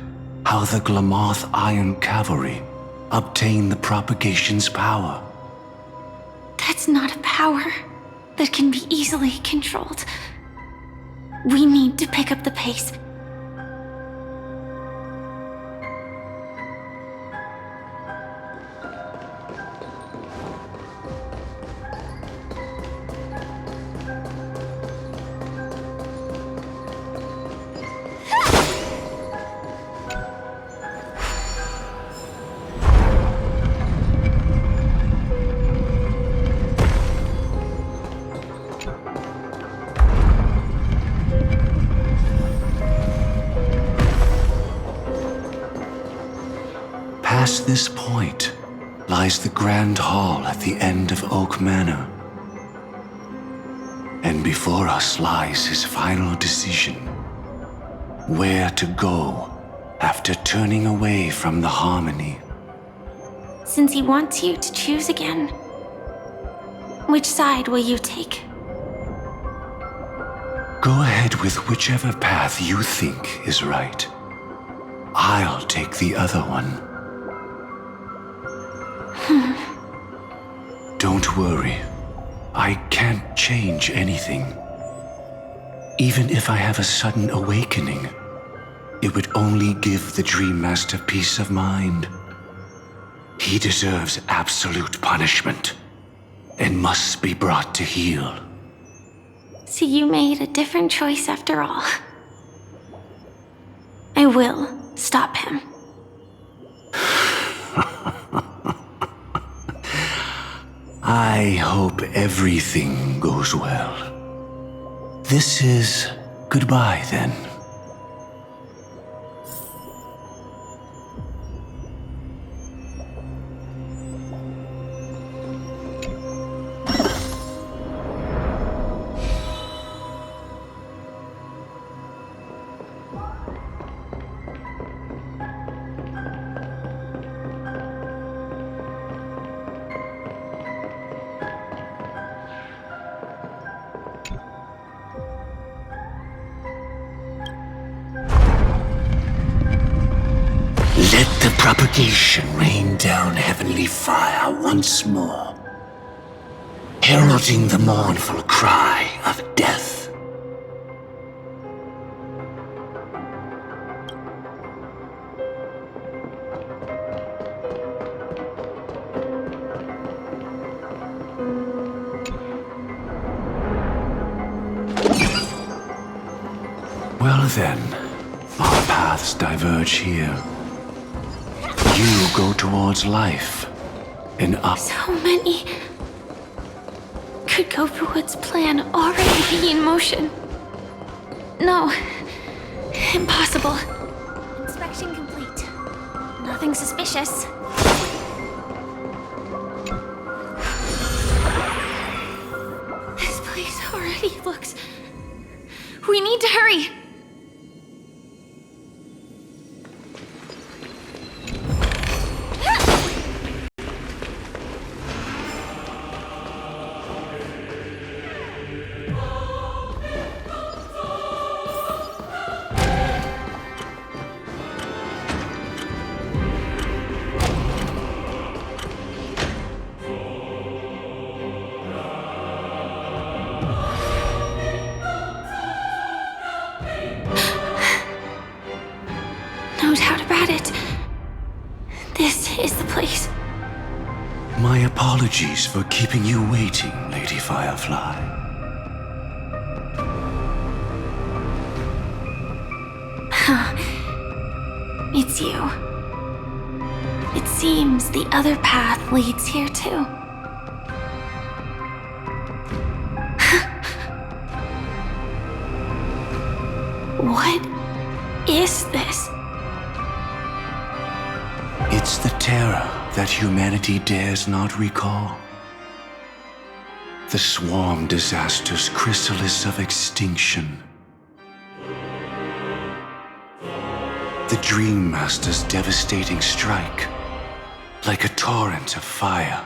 Speaker 6: how the Glamoth Iron Cavalry obtained the propagation's power.
Speaker 7: That's not a power that can be easily controlled. We need to pick up the pace.
Speaker 6: Past this point lies the Grand Hall at the end of Oak Manor. And before us lies his final decision. Where to go after turning away from the harmony.
Speaker 7: Since he wants you to choose again, which side will you take?
Speaker 6: Go ahead with whichever path you think is right. I'll take the other one. Don't worry. I can't change anything. Even if I have a sudden awakening, it would only give the Dream Master peace of mind. He deserves absolute punishment and must be brought to heel.
Speaker 7: So you made a different choice after all. I will stop him.
Speaker 6: I hope everything goes well. This is goodbye, then. Let the propagation rain down heavenly fire once more, heralding the mournful cry of death. Well then, our paths diverge here. You go towards life, and up.
Speaker 7: So many. Could Gofuwood's plan already be in motion? No. Impossible. Inspection complete. Nothing suspicious. This place already looks... We need to hurry! No doubt about it. This is the place.
Speaker 6: My apologies for keeping you waiting, Lady Firefly.
Speaker 7: It's you. It seems the other path leads here too. What is this?
Speaker 6: It's the terror that humanity dares not recall. The swarm disaster's chrysalis of extinction. The Dream Master's devastating strike, like a torrent of fire,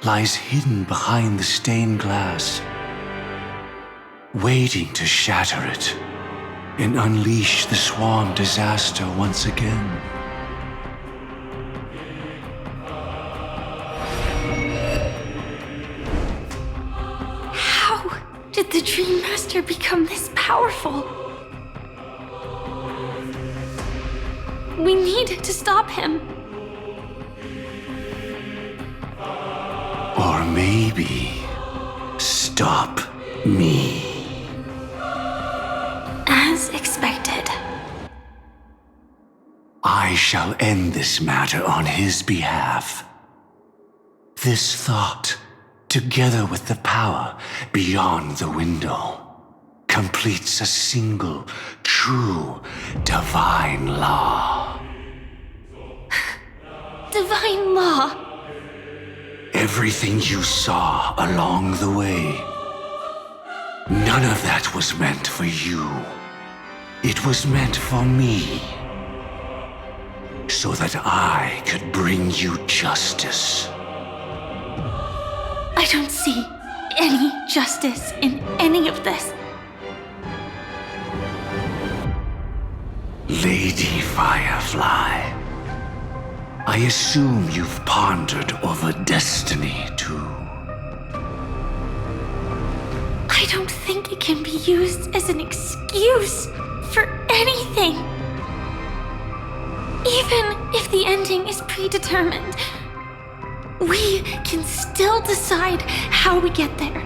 Speaker 6: lies hidden behind the stained glass, waiting to shatter it and unleash the swarm disaster once again.
Speaker 7: How did the Dream Master become this powerful? We need to stop him.
Speaker 6: Or maybe stop me.
Speaker 7: As expected.
Speaker 6: I shall end this matter on his behalf. This thought, together with the power beyond the window, completes a single, true, divine law.
Speaker 7: Divine law?
Speaker 6: Everything you saw along the way, none of that was meant for you. It was meant for me, so that I could bring you justice.
Speaker 7: I don't see any justice in any of this.
Speaker 6: Lady Firefly, I assume you've pondered over destiny, too.
Speaker 7: I don't think it can be used as an excuse for anything. Even if the ending is predetermined, we can still decide how we get there.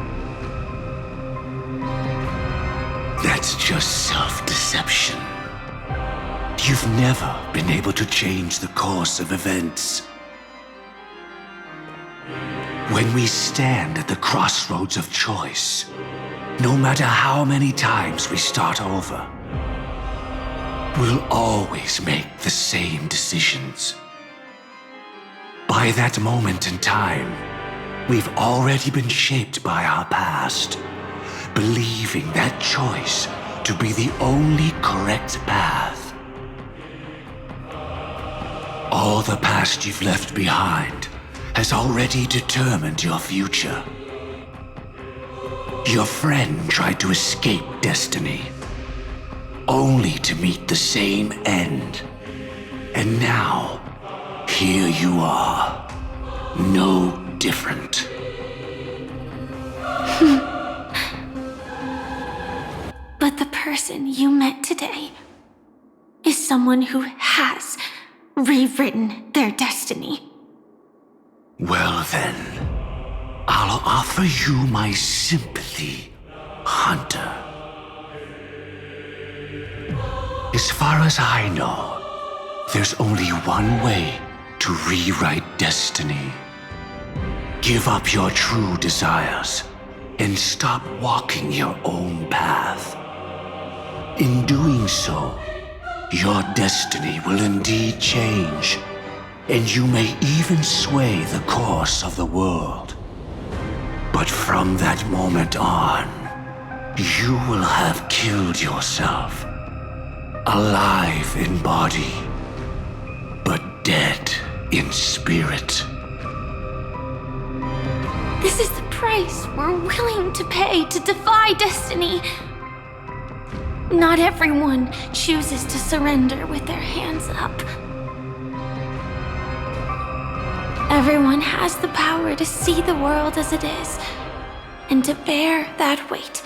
Speaker 6: That's just self-deception. You've never been able to change the course of events. When we stand at the crossroads of choice, no matter how many times we start over, we'll always make the same decisions. By that moment in time, we've already been shaped by our past, believing that choice to be the only correct path. All the past you've left behind has already determined your future. Your friend tried to escape destiny, only to meet the same end. And now, here you are. No different.
Speaker 7: But the person you met today is someone who has rewritten their destiny.
Speaker 6: Well then, I'll offer you my sympathy, Hunter. As far as I know, there's only one way to rewrite destiny. Give up your true desires and stop walking your own path. In doing so, your destiny will indeed change, and you may even sway the course of the world. But from that moment on, you will have killed yourself. Alive in body, but dead in spirit.
Speaker 7: This is the price we're willing to pay to defy destiny. Not everyone chooses to surrender with their hands up. Everyone has the power to see the world as it is, and to bear that weight.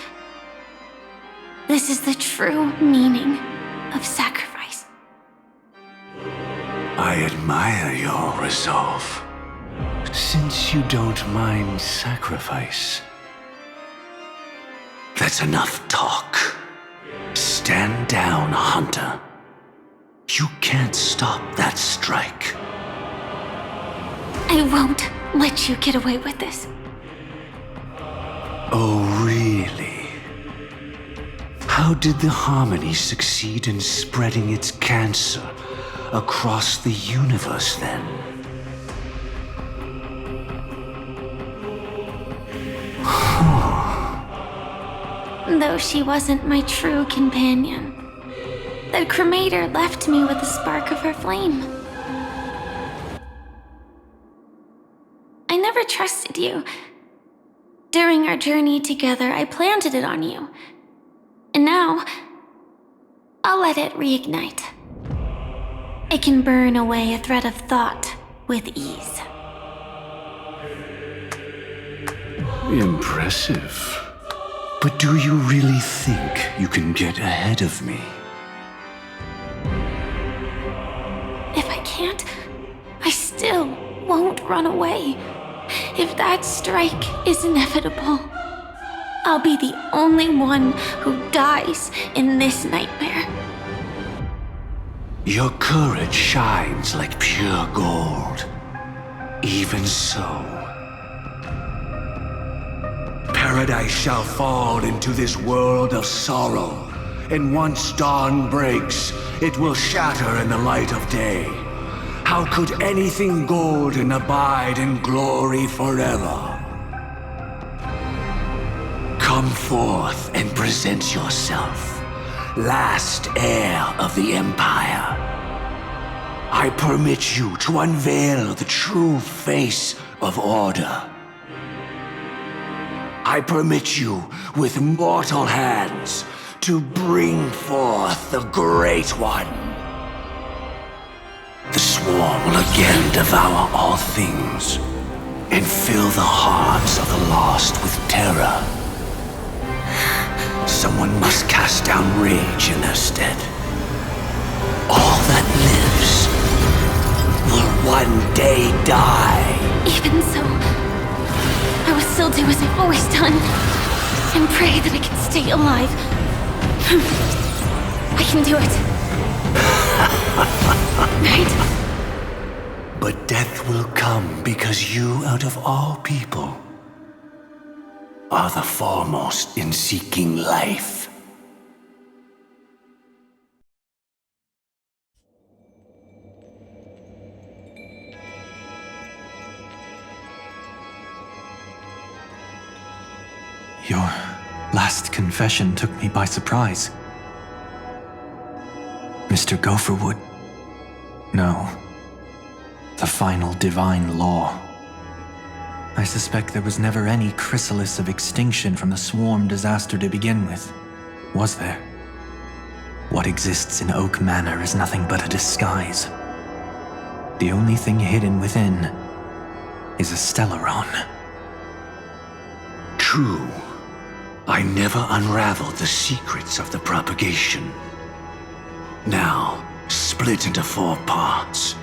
Speaker 7: This is the true meaning of sacrifice.
Speaker 6: I admire your resolve. Since you don't mind sacrifice. That's enough talk. Stand down, Hunter. You can't stop that strike.
Speaker 7: I won't let you get away with this.
Speaker 6: Oh, really? How did the Harmony succeed in spreading its cancer across the universe then?
Speaker 7: Though she wasn't my true companion, the cremator left me with a spark of her flame. I never trusted you. During our journey together, I planted it on you. And now, I'll let it reignite. It can burn away a thread of thought with ease.
Speaker 6: Impressive. But do you really think you can get ahead of me?
Speaker 7: If I can't, I still won't run away. If that strike is inevitable, I'll be the only one who dies in this nightmare.
Speaker 6: Your courage shines like pure gold. Even so, paradise shall fall into this world of sorrow, and once dawn breaks, it will shatter in the light of day. How could anything golden abide in glory forever? Come forth and present yourself, last heir of the Empire. I permit you to unveil the true face of order. I permit you, with mortal hands, to bring forth the Great One. The swarm will again devour all things, and fill the hearts of the lost with terror. Someone must cast down rage in their stead. All that lives will one day die.
Speaker 7: Even so, I will still do as I've always done, and pray that I can stay alive. I can do it. Right?
Speaker 6: But death will come because you, out of all people, are the foremost in seeking life.
Speaker 13: Your last confession took me by surprise. Mr. Gopherwood. No. The final divine law. I suspect there was never any chrysalis of extinction from the swarm disaster to begin with. Was there? What exists in Oak Manor is nothing but a disguise. The only thing hidden within is a Stellaron.
Speaker 6: True. I never unraveled the secrets of the propagation. Now, split into 4 parts.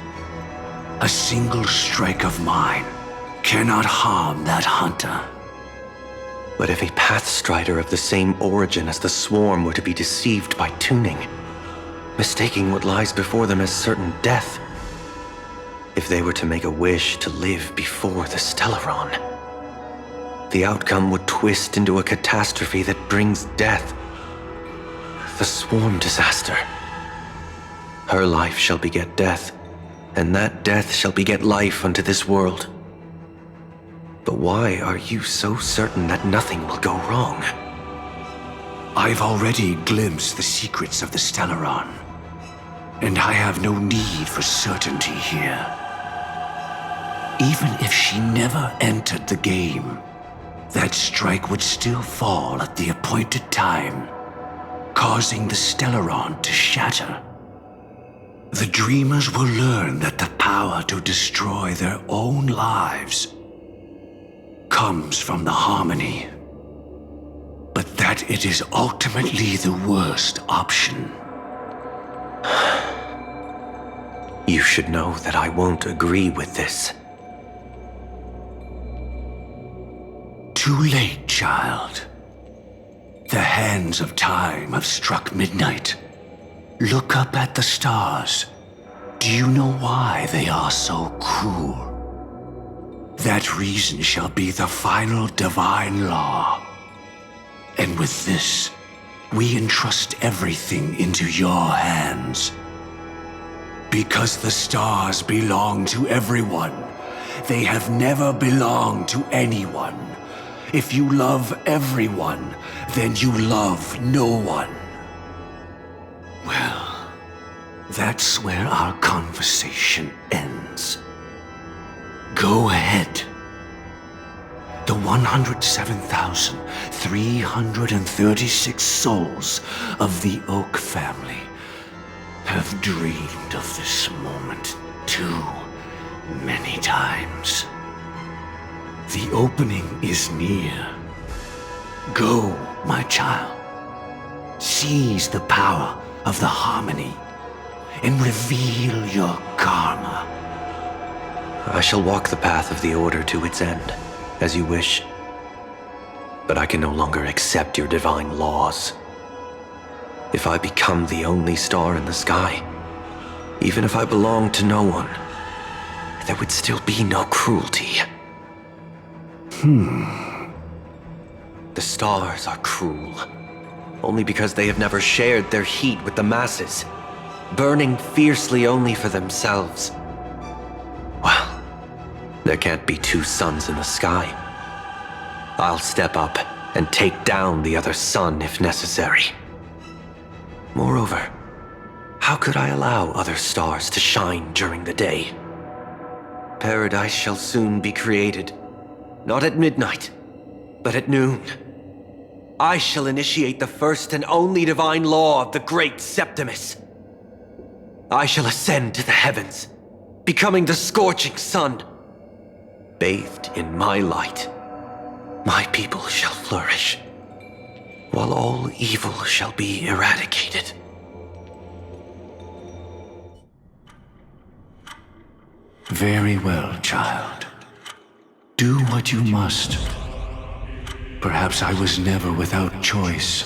Speaker 6: A single strike of mine cannot harm that hunter.
Speaker 11: But if a Pathstrider of the same origin as the Swarm were to be deceived by tuning, mistaking what lies before them as certain death, if they were to make a wish to live before the Stellaron, the outcome would twist into a catastrophe that brings death. The Swarm disaster. Her life shall beget death, and that death shall beget life unto this world. But why are you so certain that nothing will go wrong?
Speaker 6: I've already glimpsed the secrets of the Stellaron, and I have no need for certainty here. Even if she never entered the game, that strike would still fall at the appointed time, causing the Stellaron to shatter. The dreamers will learn that the power to destroy their own lives comes from the harmony, but that it is ultimately the worst option.
Speaker 11: You should know that I won't agree with this.
Speaker 6: Too late, child. The hands of time have struck midnight. Look up at the stars. Do you know why they are so cruel? That reason shall be the final divine law. And with this, we entrust everything into your hands. Because the stars belong to everyone, they have never belonged to anyone. If you love everyone, then you love no one. Well, that's where our conversation ends. Go ahead. The 107,336 souls of the Oak family have dreamed of this moment too many times. The opening is near. Go, my child. Seize the power of the harmony and reveal your karma.
Speaker 11: I shall walk the path of the Order to its end, as you wish. But I can no longer accept your divine laws. If I become the only star in the sky, even if I belong to no one, there would still be no cruelty. The stars are cruel, only because they have never shared their heat with the masses, burning fiercely only for themselves. Well, there can't be 2 suns in the sky. I'll step up and take down the other sun if necessary. Moreover, how could I allow other stars to shine during the day? Paradise shall soon be created, not at midnight, but at noon. I shall initiate the first and only divine law of the great Septimus. I shall ascend to the heavens, becoming the scorching sun. Bathed in my light, my people shall flourish, while all evil shall be eradicated.
Speaker 6: Very well, child. Do what you must. Perhaps I was never without choice,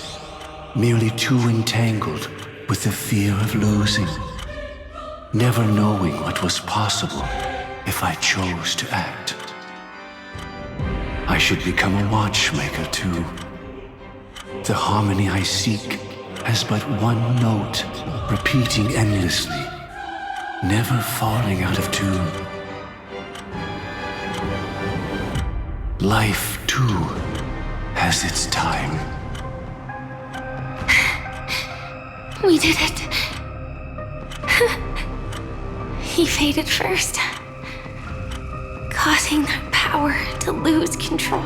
Speaker 6: merely too entangled with the fear of losing, never knowing what was possible if I chose to act. I should become a watchmaker too. The harmony I seek has but one note, repeating endlessly, never falling out of tune. Life, too, has its time.
Speaker 7: We did it. He faded first, causing their power to lose control.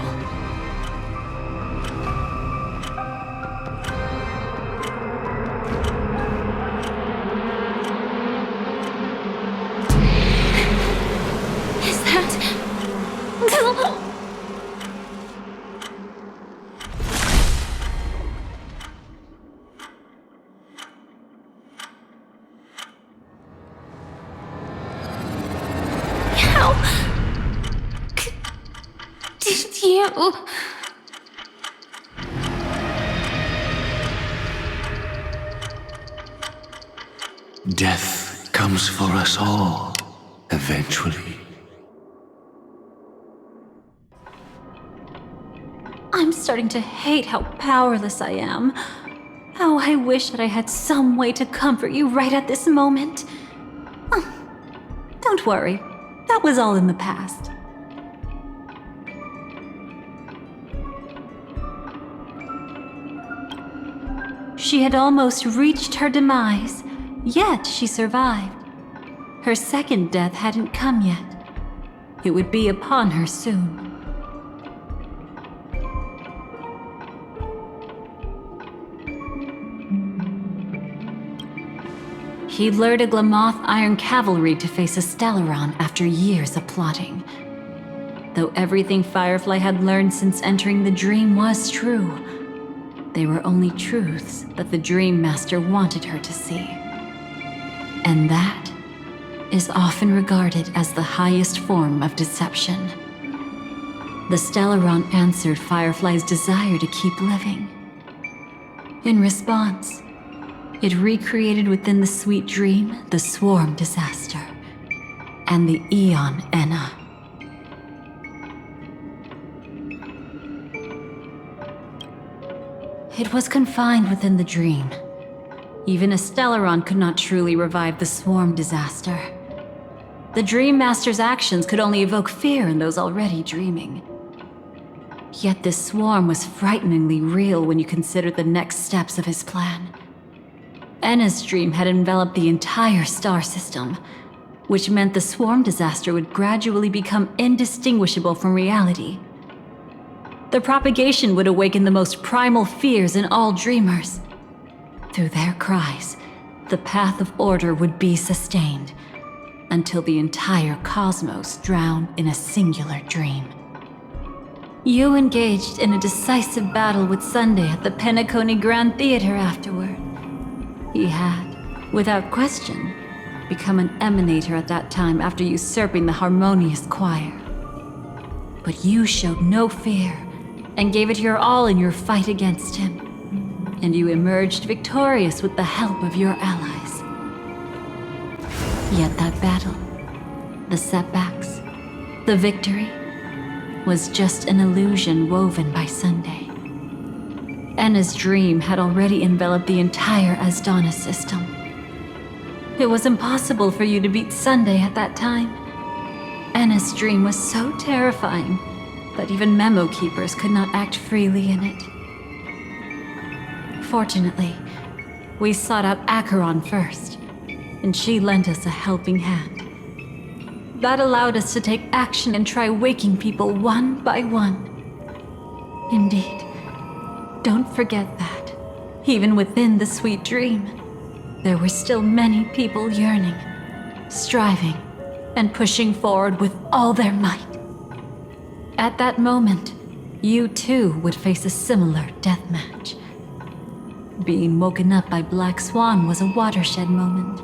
Speaker 6: Death comes for us all, eventually.
Speaker 2: I'm starting to hate how powerless I am. How I wish that I had some way to comfort you right at this moment. Oh, don't worry, that was all in the past. She had almost reached her demise, yet she survived. Her second death hadn't come yet. It would be upon her soon. He lured a Glamoth Iron Cavalry to face a Stellaron after years of plotting. Though everything Firefly had learned since entering the dream was true, they were only truths that the Dream Master wanted her to see. And that is often regarded as the highest form of deception. The Stellaron answered Firefly's desire to keep living. In response, it recreated within the sweet dream the swarm disaster and the Eon Enna. It was confined within the dream. Even a Stellaron could not truly revive the swarm disaster. The Dream Master's actions could only evoke fear in those already dreaming. Yet this swarm was frighteningly real when you consider the next steps of his plan. Enna's dream had enveloped the entire star system, which meant the swarm disaster would gradually become indistinguishable from reality. The propagation would awaken the most primal fears in all dreamers. Through their cries, the path of order would be sustained, until the entire cosmos drowned in a singular dream. You engaged in a decisive battle with Sunday at the Penacony Grand Theater afterward. He had, without question, become an emanator at that time after usurping the harmonious choir. But you showed no fear and gave it your all in your fight against him, and you emerged victorious with the help of your allies. Yet that battle, the setbacks, the victory, was just an illusion woven by Sunday. Enna's dream had already enveloped the entire Asdana system. It was impossible for you to beat Sunday at that time. Enna's dream was so terrifying that even memo keepers could not act freely in it. Fortunately, we sought out Acheron first, and she lent us a helping hand. That allowed us to take action and try waking people one by one. Indeed. Don't forget that, even within the sweet dream, there were still many people yearning, striving, and pushing forward with all their might. At that moment, you too would face a similar deathmatch. Being woken up by Black Swan was a watershed moment.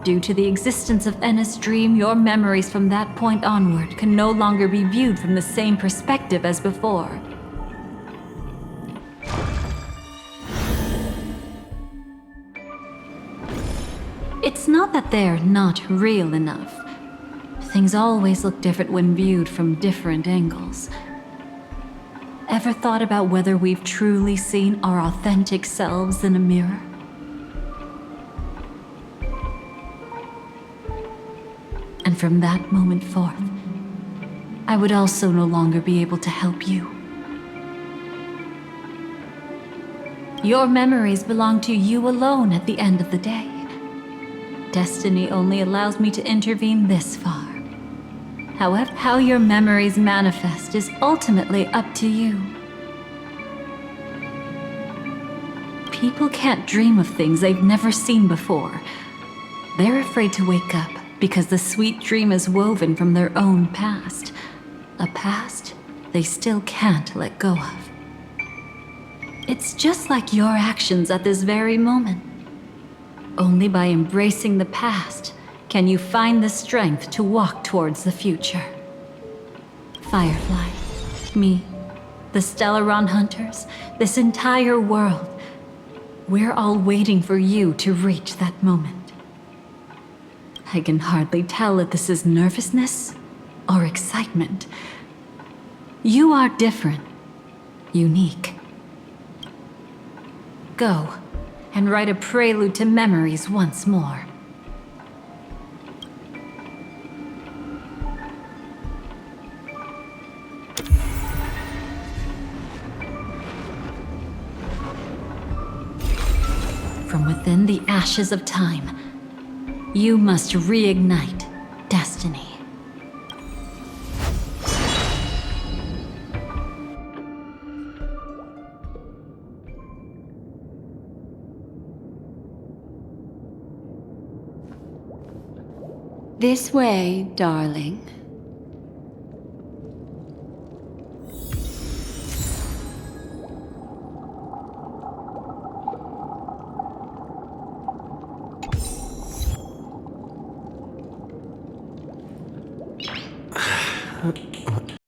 Speaker 2: Due to the existence of Enna's dream, your memories from that point onward can no longer be viewed from the same perspective as before. It's not that they're not real enough. Things always look different when viewed from different angles. Ever thought about whether we've truly seen our authentic selves in a mirror? And from that moment forth, I would also no longer be able to help you. Your memories belong to you alone at the end of the day. Destiny only allows me to intervene this far. However, how your memories manifest is ultimately up to you. People can't dream of things they've never seen before. They're afraid to wake up because the sweet dream is woven from their own past. A past they still can't let go of. It's just like your actions at this very moment. Only by embracing the past can you find the strength to walk towards the future. Firefly, me, the Stellaron Hunters, this entire world. We're all waiting for you to reach that moment. I can hardly tell if this is nervousness or excitement. You are different, unique. Go and write a prelude to memories once more. From within the ashes of time, you must reignite destiny.
Speaker 3: This way, darling.